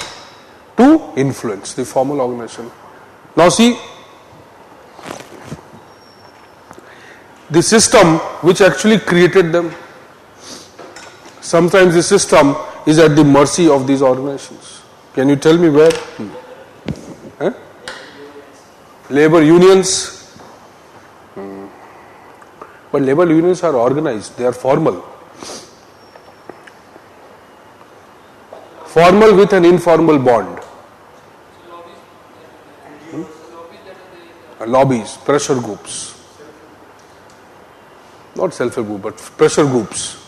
to influence the formal organization. Now see, the system which actually created them, sometimes the system is at the mercy of these organizations. Can you tell me where? Labor unions. But labor unions are organized, they are formal. formal with an informal bond. Lobbies, pressure groups. Not self-help group, but pressure groups.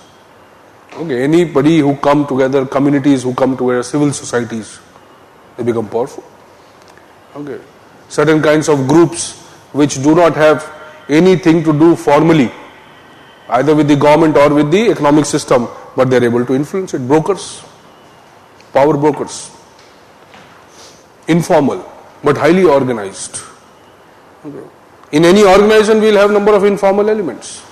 Okay, anybody who come together, communities who come together, civil societies, they become powerful. Okay, certain kinds of groups which do not have anything to do formally, either with the government or with the economic system, but they are able to influence it. Brokers, power brokers, informal but highly organized. Okay. In any organization, we will have number of informal elements,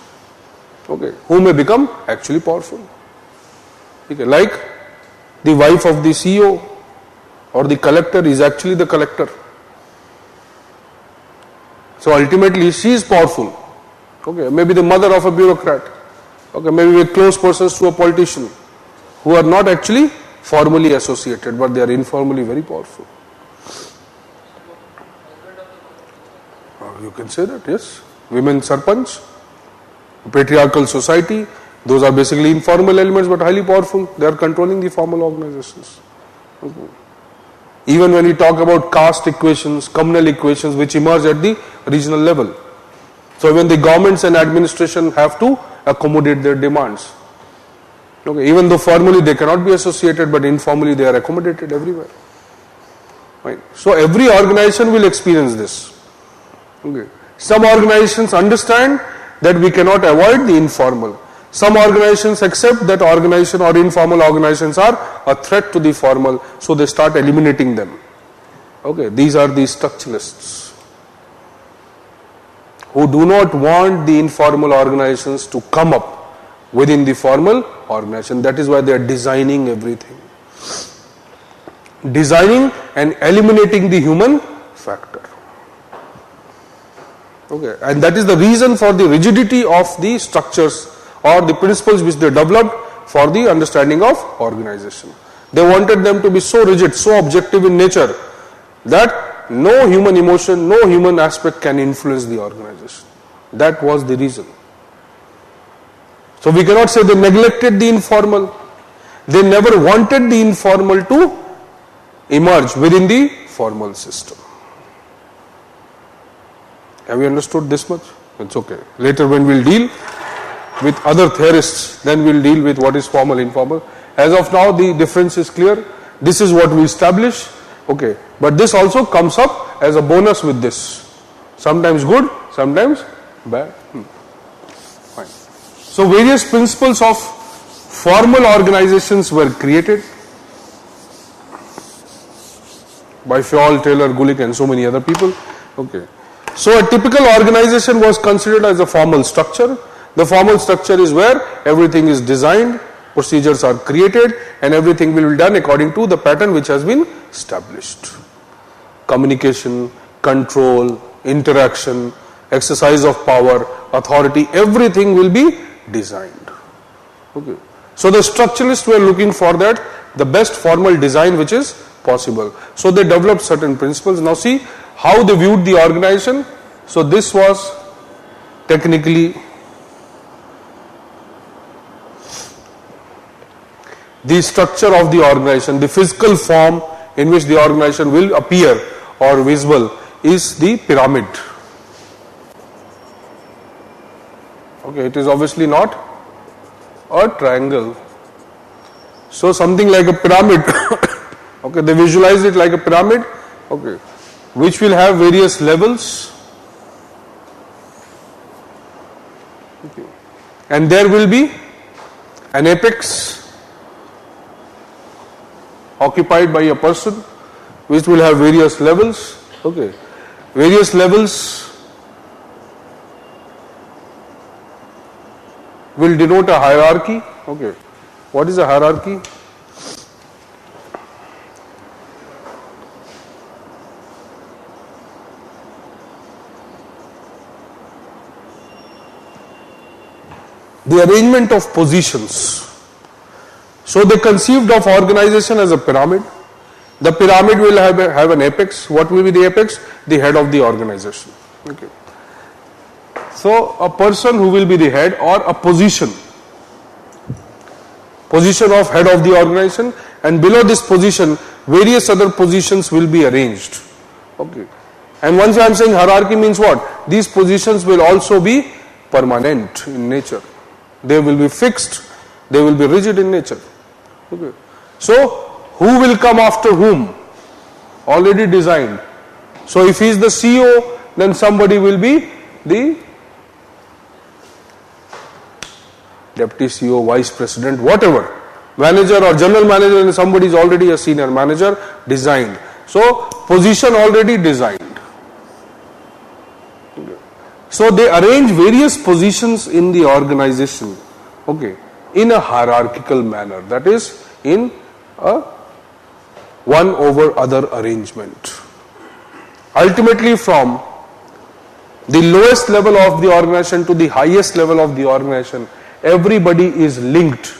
okay, who may become actually powerful. Okay. Like the wife of the CEO or the collector is actually the collector. So ultimately, she is powerful. Okay, maybe the mother of a bureaucrat. Okay, maybe with close persons to a politician, who are not actually formally associated, but they are informally very powerful. You can say that, yes. Women sarpanch, patriarchal society, those are basically informal elements but highly powerful. They are controlling the formal organizations. Okay. Even when we talk about caste equations, communal equations which emerge at the regional level. So when the governments and administration have to accommodate their demands. Okay. Even though formally they cannot be associated, but informally they are accommodated everywhere. Right. So every organization will experience this. Okay. Some organizations understand that we cannot avoid the informal. Some organizations accept that organization or informal organizations are a threat to the formal, so they start eliminating them. Okay, these are the structuralists who do not want the informal organizations to come up within the formal organization. That is why they are designing everything. Designing and eliminating the human factor. Okay, and that is the reason for the rigidity of the structures or the principles which they developed for the understanding of organization. They wanted them to be so rigid, so objective in nature that no human emotion, no human aspect can influence the organization. That was the reason. So we cannot say they neglected the informal. They never wanted the informal to emerge within the formal system. Have you understood this much? It's okay. Later when we'll deal with other theorists, then we'll deal with what is formal, informal. As of now, the difference is clear. This is what we establish. Okay. But this also comes up as a bonus with this. Sometimes good, sometimes bad. Fine. So various principles of formal organizations were created by Fayol, Taylor, Gulick and so many other people. Okay. So a typical organization was considered as a formal structure. The formal structure is where everything is designed, procedures are created, and everything will be done according to the pattern which has been established. Communication, control, interaction, exercise of power, authority, everything will be designed. Okay. So the structuralists were looking for that, the best formal design which is possible. So they developed certain principles. Now see how they viewed the organization. So this was technically the structure of the organization, the physical form in which the organization will appear or visible is the pyramid. Okay, it is obviously not a triangle. So something like a pyramid, okay, they visualize it like a pyramid, okay, which will have various levels. Okay. And there will be an apex occupied by a person which will have various levels. Okay. Various levels will denote a hierarchy. Okay. What is a hierarchy? The arrangement of positions. So they conceived of organization as a pyramid. The pyramid will have an apex. What will be the apex? The head of the organization. Okay. So a person who will be the head or a position of head of the organization, and below this position, various other positions will be arranged. Okay. And once I am saying hierarchy means what? These positions will also be permanent in nature. They will be fixed, they will be rigid in nature. Okay. So, who will come after whom? Already designed. So, if he is the CEO, then somebody will be the deputy CEO, vice president, whatever. Manager or general manager, and somebody is already a senior manager designed. So, position already designed. So, they arrange various positions in the organization, okay, in a hierarchical manner, that is, in a one over other arrangement. Ultimately, from the lowest level of the organization to the highest level of the organization, everybody is linked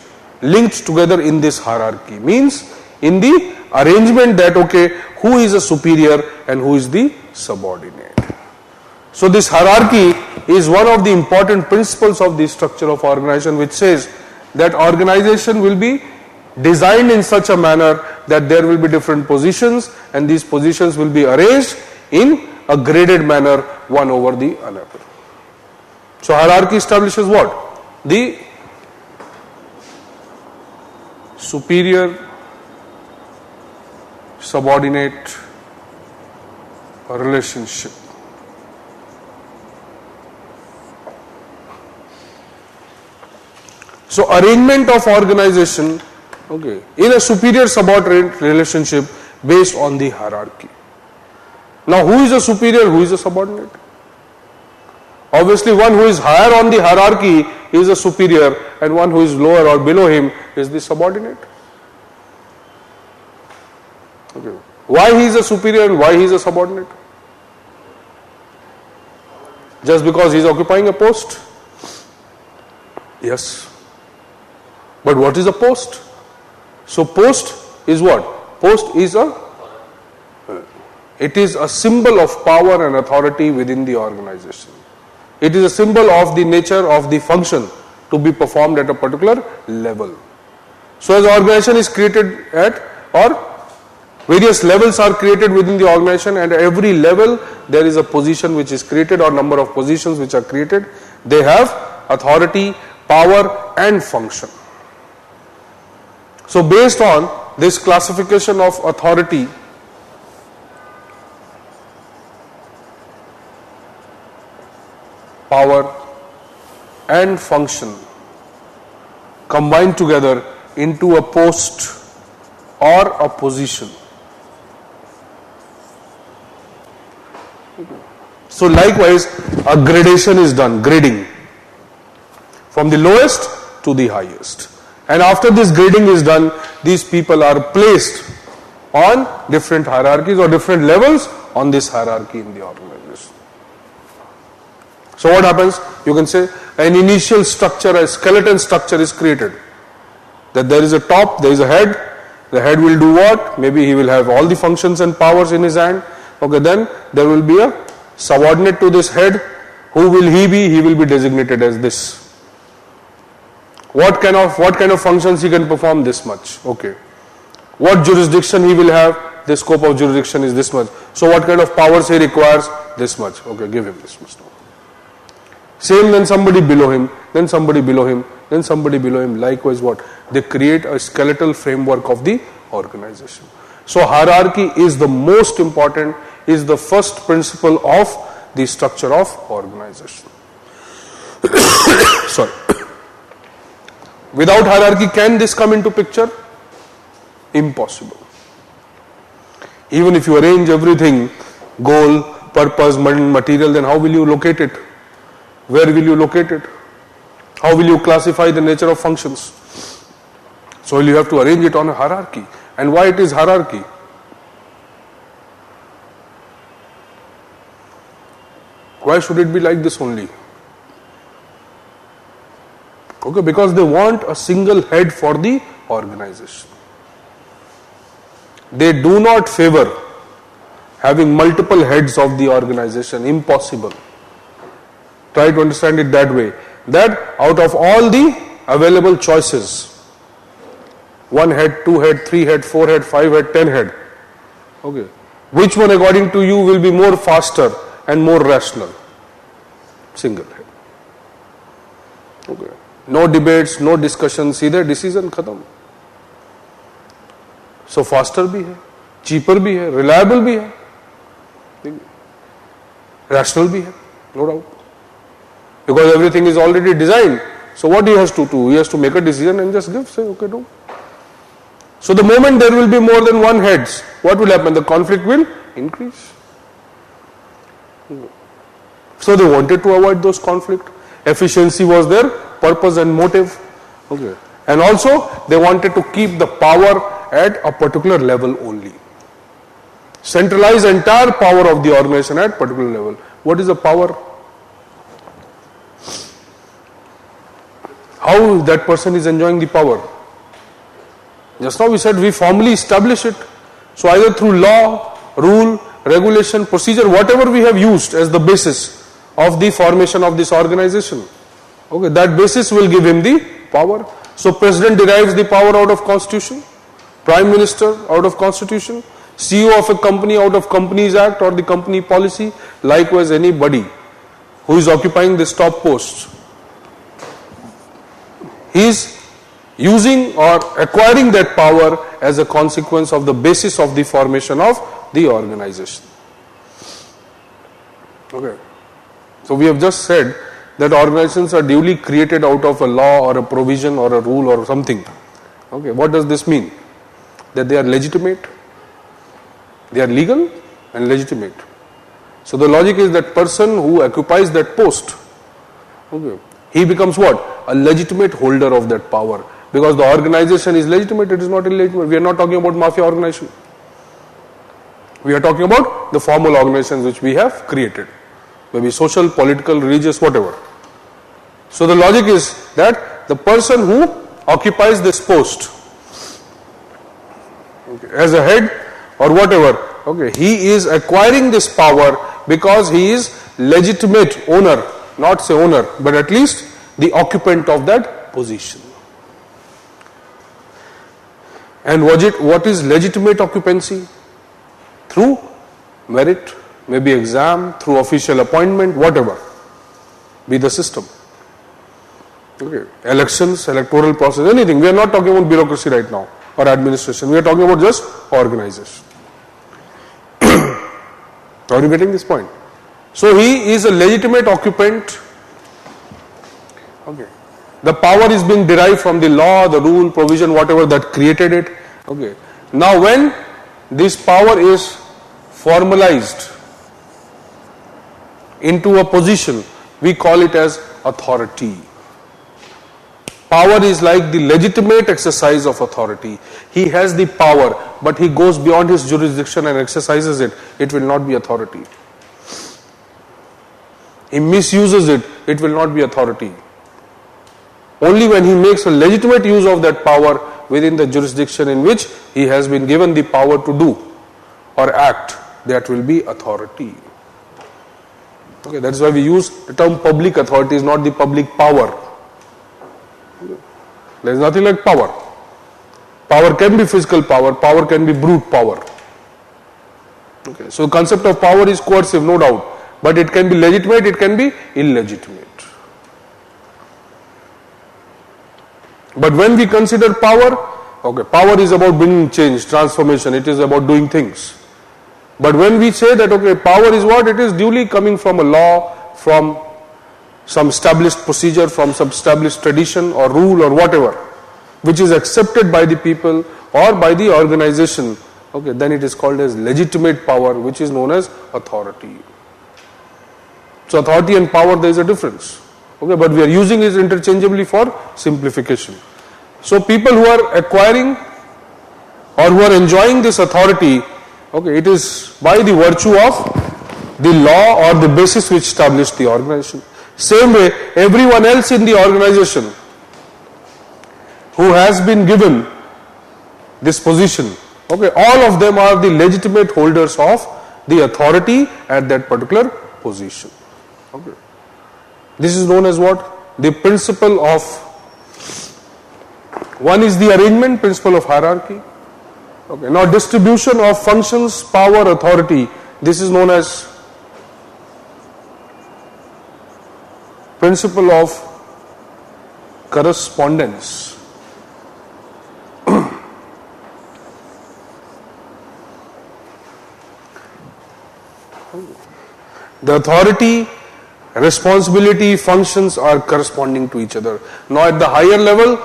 together in this hierarchy. Means in the arrangement that, okay, who is a superior and who is the subordinate. So this hierarchy is one of the important principles of the structure of organization, which says that organization will be designed in such a manner that there will be different positions, and these positions will be arranged in a graded manner, one over the other. So hierarchy establishes what? The superior subordinate relationship. So arrangement of organization, okay, in a superior subordinate relationship based on the hierarchy. Now who is a superior, who is a subordinate? Obviously one who is higher on the hierarchy is a superior, and one who is lower or below him is the subordinate. Okay. Why he is a superior and why he is a subordinate? Just because he is occupying a post? Yes. But what is a post? So post is what? Post is it is a symbol of power and authority within the organization. It is a symbol of the nature of the function to be performed at a particular level. So as organization is created at, or various levels are created within the organization, and at every level there is a position which is created or number of positions which are created. They have authority, power and function. So based on this classification of authority, power and function combined together into a post or a position. So likewise a gradation is done, grading from the lowest to the highest. And after this grading is done, these people are placed on different hierarchies or different levels on this hierarchy in the organization. So what happens? You can say an initial structure, a skeleton structure is created. That there is a top, there is a head. The head will do what? Maybe he will have all the functions and powers in his hand. Okay, then there will be a subordinate to this head. Who will he be? He will be designated as this. What kind of functions he can perform? This much. Okay. What jurisdiction he will have? The scope of jurisdiction is this much. So what kind of powers he requires? This much. Okay, give him this much. Same, then somebody below him, then somebody below him, then somebody below him. Likewise what? They create a skeletal framework of the organization. So hierarchy is the most important, is the first principle of the structure of organization. Sorry. Without hierarchy, can this come into picture? Impossible. Even if you arrange everything, goal, purpose, material, then how will you locate it? Where will you locate it? How will you classify the nature of functions? So you have to arrange it on a hierarchy. And why it is hierarchy? Why should it be like this only? Okay, because they want a single head for the organization. They do not favor having multiple heads of the organization. Impossible. Try to understand it that way. That out of all the available choices, 1 head, 2 head, 3 head, 4 head, 5 head, 10 head. Okay. Which one according to you will be more faster and more rational? Single head. Okay. No debates, no discussion, सीधे decision खत्म. So faster भी है, cheaper भी है, reliable भी है, rational भी है, no doubt. Because everything is already designed. So what he has to do? He has to make a decision and just give, say, okay, no. So the moment there will be more than one heads, what will happen? The conflict will increase. So they wanted to avoid those conflict. Efficiency was their purpose and motive. Okay. And also they wanted to keep the power at a particular level only. Centralize entire power of the organization at particular level. What is the power? How that person is enjoying the power? Just now we said we formally establish it. So either through law, rule, regulation, procedure, whatever we have used as the basis of the formation of this organization. Okay, that basis will give him the power. So President derives the power out of Constitution, Prime Minister out of Constitution, CEO of a company out of Companies Act or the company policy, likewise anybody who is occupying this top post. He is using or acquiring that power as a consequence of the basis of the formation of the organization. Okay. So we have just said that organizations are duly created out of a law or a provision or a rule or something. Okay. What does this mean? That they are legitimate, they are legal and legitimate. So the logic is that person who occupies that post, okay, he becomes what? A legitimate holder of that power. Because the organization is legitimate, it is not illegitimate. We are not talking about mafia organization. We are talking about the formal organizations which we have created. Maybe social, political, religious, whatever. So the logic is that the person who occupies this post, okay, as a head or whatever, okay, he is acquiring this power because he is legitimate owner, not say owner, but at least the occupant of that position. And what is legitimate occupancy? Through merit, maybe exam, through official appointment, whatever be the system. Okay, elections, electoral process, anything. We are not talking about bureaucracy right now or administration. We are talking about just organization. Are you getting this point? So he is a legitimate occupant. Okay. The power is being derived from the law, the rule, provision, whatever that created it. Okay. Now when this power is formalized into a position, we call it as authority. Power is like the legitimate exercise of authority. He has the power, but he goes beyond his jurisdiction and exercises it. It will not be authority. He misuses it. It will not be authority. Only when he makes a legitimate use of that power within the jurisdiction in which he has been given the power to do or act, that will be authority. Okay, that's why we use the term public authority, is not the public power. There is nothing like power. Power can be physical power, power can be brute power. Okay, so the concept of power is coercive, no doubt, but it can be legitimate, it can be illegitimate. But when we consider power, okay, power is about bringing change, transformation, it is about doing things. But when we say that, okay, power is what? It is duly coming from a law, from some established procedure, from some established tradition or rule or whatever, which is accepted by the people or by the organization, okay, then it is called as legitimate power, which is known as authority. So authority and power, there is a difference. Okay, but we are using it interchangeably for simplification. So people who are acquiring or who are enjoying this authority, okay, it is by the virtue of the law or the basis which established the organization. Same way, everyone else in the organization who has been given this position, okay, all of them are the legitimate holders of the authority at that particular position. Okay. This is known as what? The principle of One is the arrangement principle of hierarchy. Okay. Now distribution of functions, power, authority. This is known as principle of correspondence. The authority, responsibility, functions are corresponding to each other. Now at the higher level,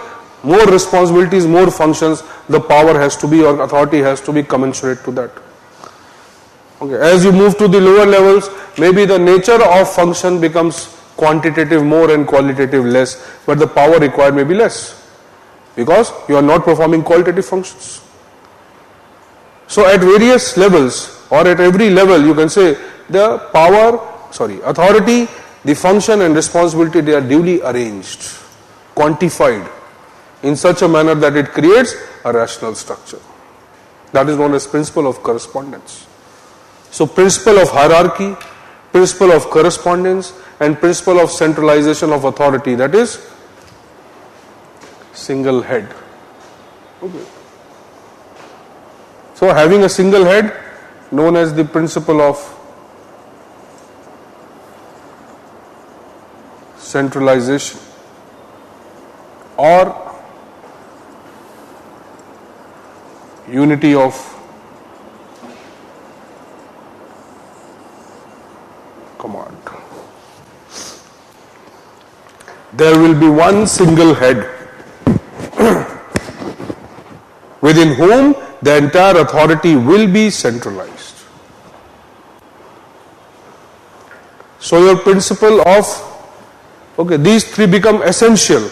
more responsibilities, more functions, the power has to be, or authority has to be commensurate to that. Okay. As you move to the lower levels, maybe the nature of function becomes quantitative more and qualitative less, but the power required may be less because you are not performing qualitative functions. So at various levels or at every level you can say the authority, the function and responsibility, they are duly arranged, quantified in such a manner that it creates a rational structure. That is known as principle of correspondence. So principle of hierarchy, principle of correspondence and principle of centralization of authority, that is single head. Okay. So having a single head known as the principle of centralization or unity of command. There will be one single head within whom the entire authority will be centralized. So your principle of, these three become essential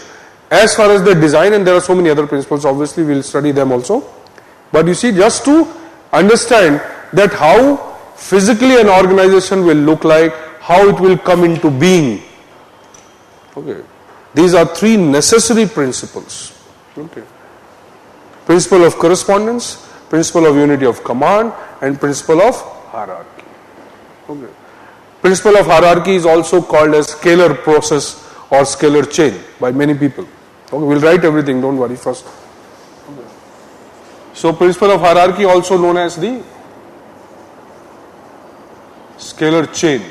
as far as the design, and there are so many other principles, obviously we will study them also. But you see, just to understand that how physically an organization will look like, how it will come into being. Okay. These are three necessary principles. Okay. Principle of correspondence, principle of unity of command, and principle of hierarchy. Okay. Principle of hierarchy is also called as scalar process or scalar chain by many people. Okay, we'll write everything, don't worry first. Okay. So principle of hierarchy also known as the scalar chain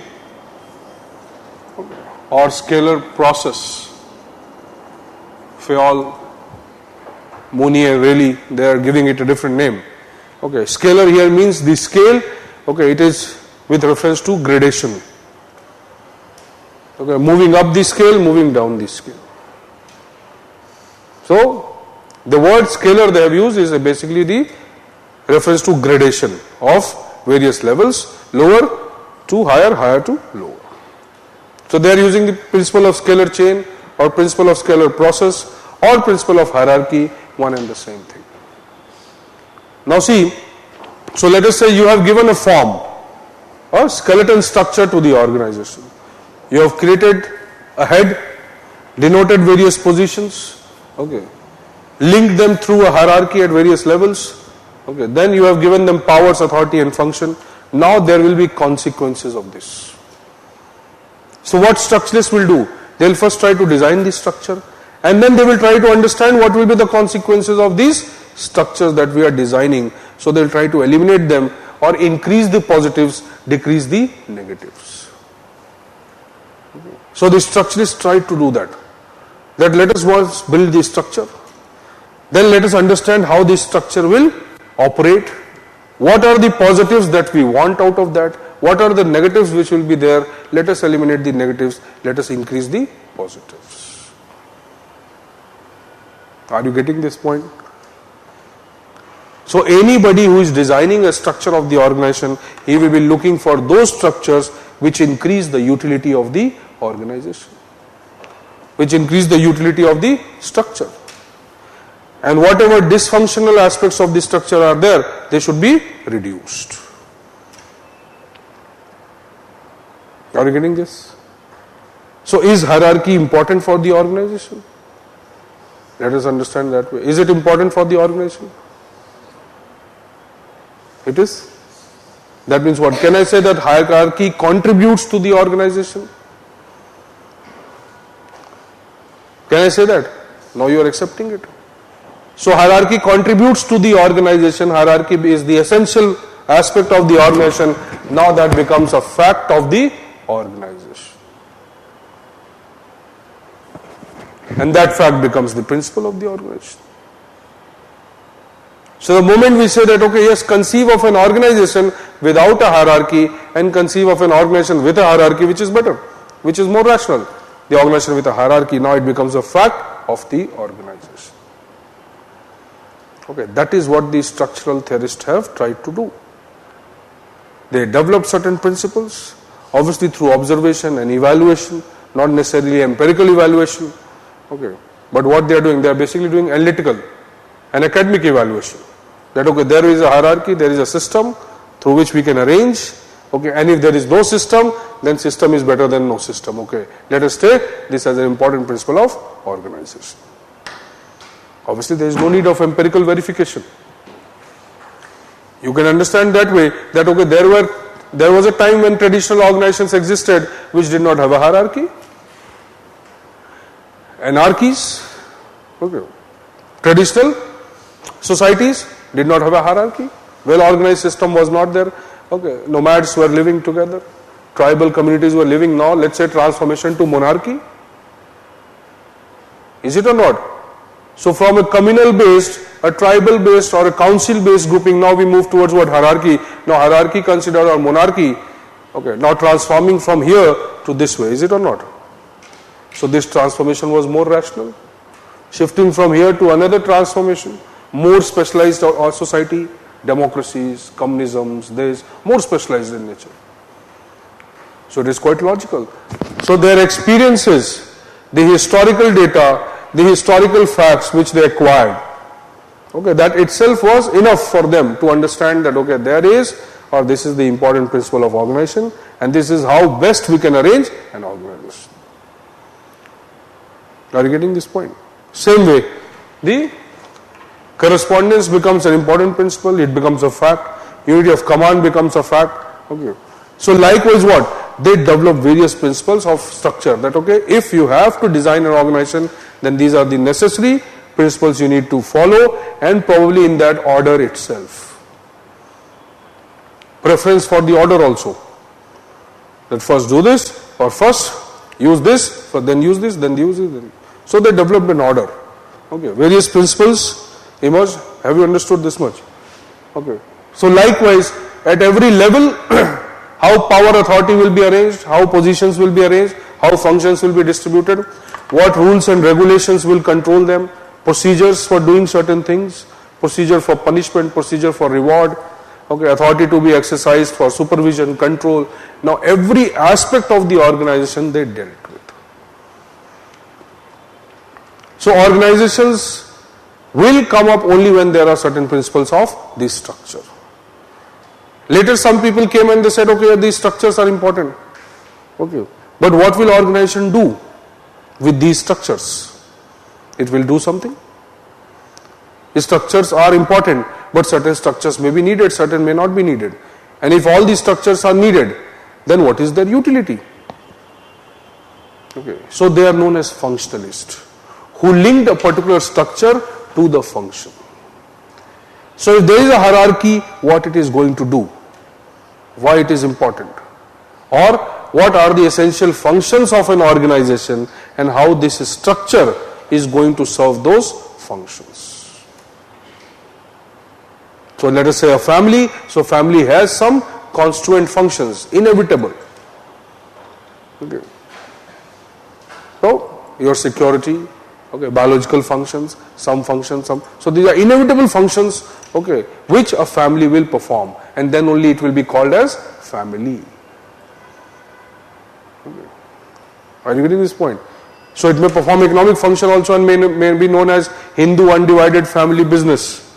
or scalar process. Fayol, Mounier, really, they are giving it a different name. Okay, scalar here means the scale. Okay, it is with reference to gradation. Okay, moving up the scale, moving down the scale. So, the word scalar they have used is basically the reference to gradation of various levels, lower to higher, higher to lower. So, they are using the principle of scalar chain or principle of scalar process or principle of hierarchy, one and the same thing. Now see, so let us say you have given a form, a skeleton structure to the organization. You have created a head, denoted various positions, okay, linked them through a hierarchy at various levels, okay, then you have given them powers, authority and function. Now there will be consequences of this. So what structuralists will do? They will first try to design the structure and then they will try to understand what will be the consequences of these structures that we are designing. So they will try to eliminate them or increase the positives, decrease the negatives. So the structuralists try to do that. That let us once build the structure, then let us understand how this structure will operate. What are the positives that we want out of that? What are the negatives which will be there? Let us eliminate the negatives, let us increase the positives. Are you getting this point? So anybody who is designing a structure of the organization, he will be looking for those structures which increase the utility of the organization, which increase the utility of the structure. And whatever dysfunctional aspects of the structure are there, they should be reduced. Are you getting this? So is hierarchy important for the organization? Let us understand that way. Is it important for the organization? It is. That means what? Can I say that hierarchy contributes to the organization? Can I say that? Now you are accepting it. So hierarchy contributes to the organization. Hierarchy is the essential aspect of the organization. Now that becomes a fact of the organization. And that fact becomes the principle of the organization. So the moment we say that, okay, yes, conceive of an organization without a hierarchy and conceive of an organization with a hierarchy, which is better, which is more rational. The organization with a hierarchy, now it becomes a fact of the organization. Okay, that is what the structural theorists have tried to do. They develop certain principles, obviously through observation and evaluation, not necessarily empirical evaluation. Okay, but what they are doing, they are basically doing analytical and academic evaluation. That, okay, there is a hierarchy, there is a system through which we can arrange. Okay, and if there is no system, then system is better than no system. Okay, let us take this as an important principle of organization. Obviously, there is no need of empirical verification. You can understand that way that, okay, there was a time when traditional organizations existed which did not have a hierarchy. Anarchies, okay, traditional societies did not have a hierarchy. Well-organized system was not there. Okay, nomads were living together. Tribal communities were living. Now, let's say transformation to monarchy. Is it or not? So, from a communal-based, a tribal-based or a council-based grouping, now we move towards what? Hierarchy. Now, hierarchy considered or monarchy. Okay, now transforming from here to this way. Is it or not? So, this transformation was more rational. Shifting from here to another transformation, more specialized or society, democracies, communisms, this, more specialized in nature. So it is quite logical. So their experiences, the historical data, the historical facts which they acquired, okay, that itself was enough for them to understand that, okay, there is, or this is the important principle of organization, and this is how best we can arrange an organization. Are you getting this point? Same way, the correspondence becomes an important principle, it becomes a fact, unity of command becomes a fact. Okay. So likewise what? They develop various principles of structure that, okay, if you have to design an organization, then these are the necessary principles you need to follow, and probably in that order itself. Preference for the order also. That first do this, or first use this, then use this, then use this. So they developed an order. Okay, various principles emerge. Have you understood this much? Okay. So likewise, at every level, how power authority will be arranged, how positions will be arranged, how functions will be distributed, what rules and regulations will control them, procedures for doing certain things, procedure for punishment, procedure for reward, okay, authority to be exercised for supervision, control. Now every aspect of the organization they dealt with. So organizations will come up only when there are certain principles of this structure. Later some people came and they said, okay, these structures are important. Okay, but what will organization do with these structures? It will do something. The structures are important, but certain structures may be needed, certain may not be needed. And if all these structures are needed, then what is their utility? Okay, so they are known as functionalists, who linked a particular structure to the function. So if there is a hierarchy, what it is going to do, why it is important, or what are the essential functions of an organization and how this structure is going to serve those functions. So let us say a family, so family has some constituent functions, inevitable. Okay. So your security, okay, biological functions, some functions, some. So these are inevitable functions, okay, which a family will perform, and then only it will be called as family. Okay. Are you getting this point? So it may perform economic function also and may be known as Hindu undivided family business.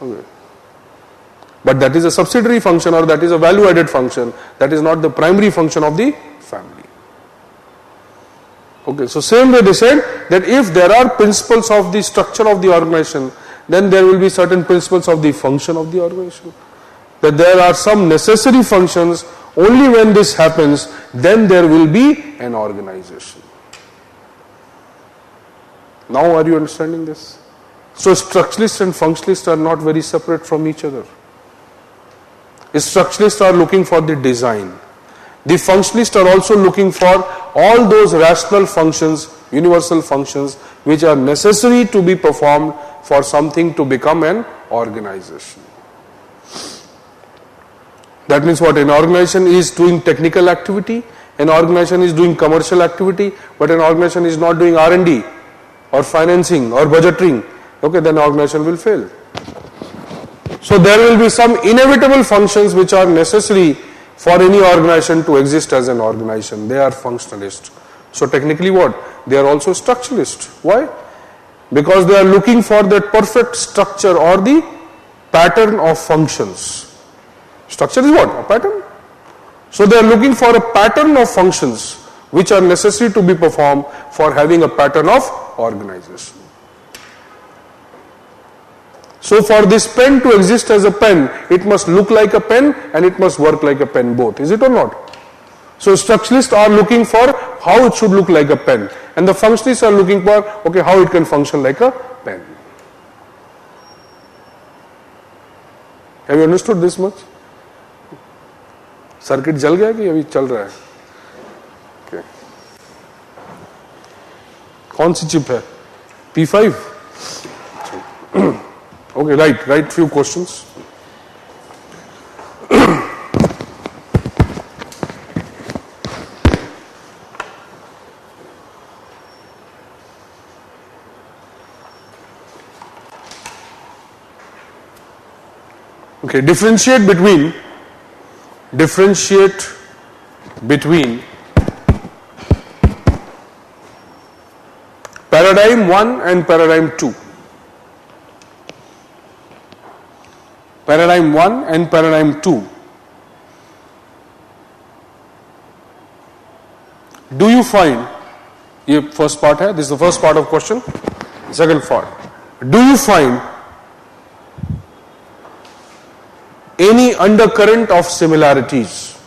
Okay. But that is a subsidiary function, or that is a value added function. That is not the primary function of the family. Okay, so same way they said that if there are principles of the structure of the organization, then there will be certain principles of the function of the organization. That there are some necessary functions, only when this happens, then there will be an organization. Now are you understanding this? So structuralists and functionalists are not very separate from each other. Structuralists are looking for the design. The functionalists are also looking for all those rational functions, universal functions, which are necessary to be performed for something to become an organization. That means what? An organization is doing technical activity, an organization is doing commercial activity, but an organization is not doing R&D or financing or budgeting. Okay, then organization will fail. So there will be some inevitable functions which are necessary for any organization to exist as an organization. They are functionalists. So technically what? They are also structuralists. Why? Because they are looking for that perfect structure or the pattern of functions. Structure is what? A pattern. So they are looking for a pattern of functions which are necessary to be performed for having a pattern of organization. So for this pen to exist as a pen, it must look like a pen and it must work like a pen both. Is it or not? So structuralists are looking for how it should look like a pen, and the functionalists are looking for, okay, how it can function like a pen. Have you understood this much? Circuit जल गया कि अभी चल रहा है? Okay. कौन सी chip है? P5? Okay, write few questions. Okay, differentiate between paradigm 1 and paradigm 2. Paradigm 1 and paradigm 2. Do you find, ये first part है, this is the first part of question. Second part, do you find any undercurrent of similarities?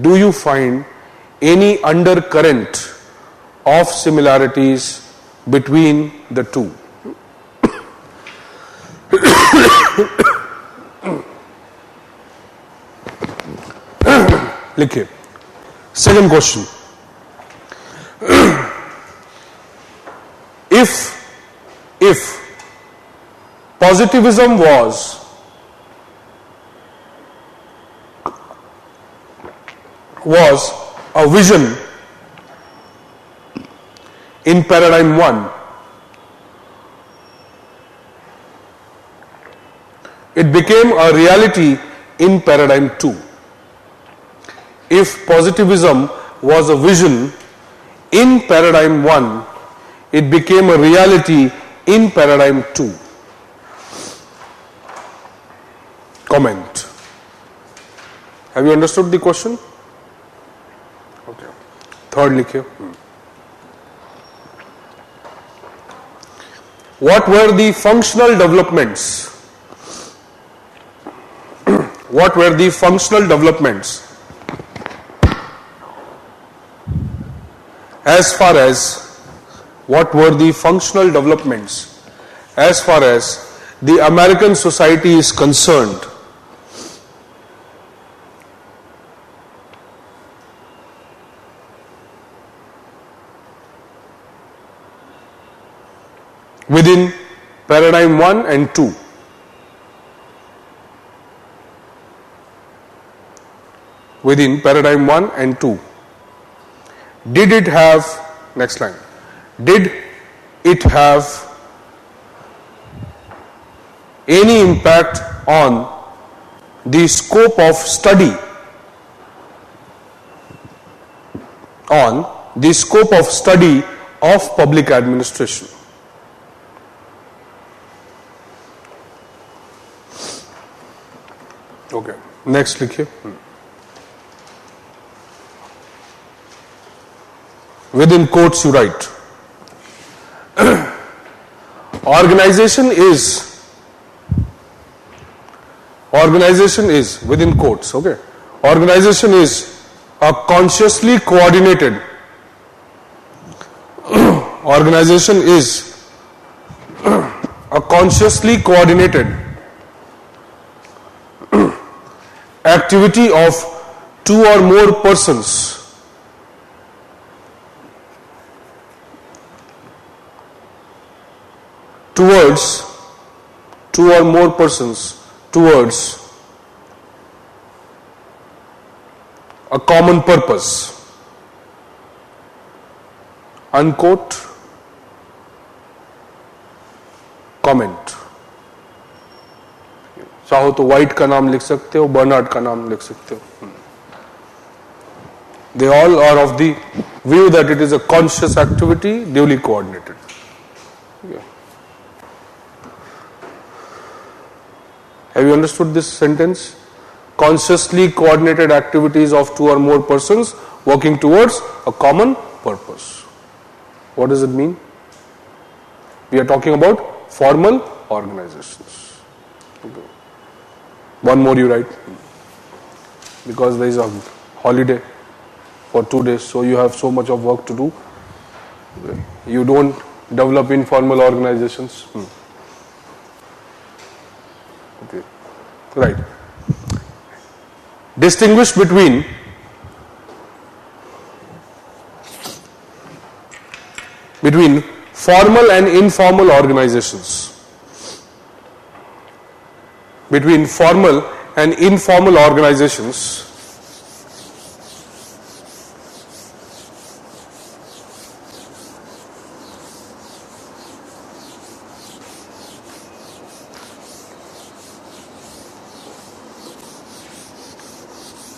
Do you find any undercurrent of similarities between the two? लिखिए. Second question. If positivism was a vision in paradigm 1, it became a reality in paradigm 2. If positivism was a vision in paradigm 1, it became a reality in paradigm 2. Comment. Have you understood the question? Okay. Third लिखिए. What were the functional developments? What were the functional developments as far as the American society is concerned? Within paradigm 1 and 2. Within paradigm 1 and 2. Did it have, next line, did it have any impact on the scope of study, of public administration? Okay, next लिखिए. Within quotes you write, organization is, within quotes, okay, organization is a consciously coordinated a consciously coordinated activity of two or more persons towards two or more persons towards a common purpose. Unquote. Comment. चाहो तो white का नाम लिख सकते हो, Bernard का नाम लिख सकते हो. They all are of the view that it is a conscious activity, duly coordinated. Yeah. Have you understood this sentence? Consciously coordinated activities of two or more persons working towards a common purpose. What does it mean? We are talking about formal organizations. Okay. One more you write, because there is a holiday for 2 days, so you have so much of work to do. Okay. You don't develop informal organizations. Okay. Right. Distinguish between formal and informal organizations. Between formal and informal organizations,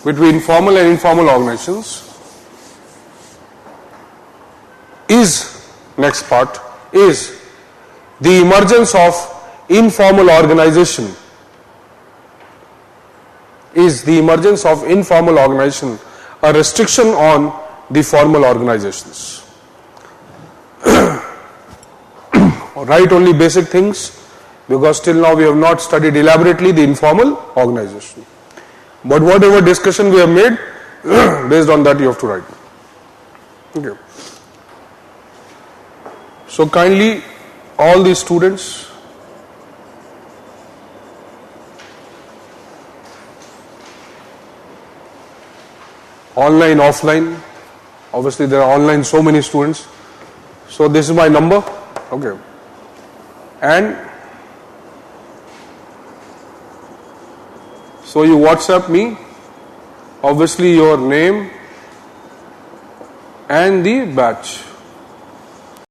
between formal and informal organizations is, next part, is the emergence of informal organization. Is the emergence of informal organization a restriction on the formal organizations? Write only basic things, because till now we have not studied elaborately the informal organization. But whatever discussion we have made, based on that you have to write. Okay. So kindly, all the students, online, offline, obviously there are online so many students, so this is my number, okay, and so you WhatsApp me, obviously your name and the batch.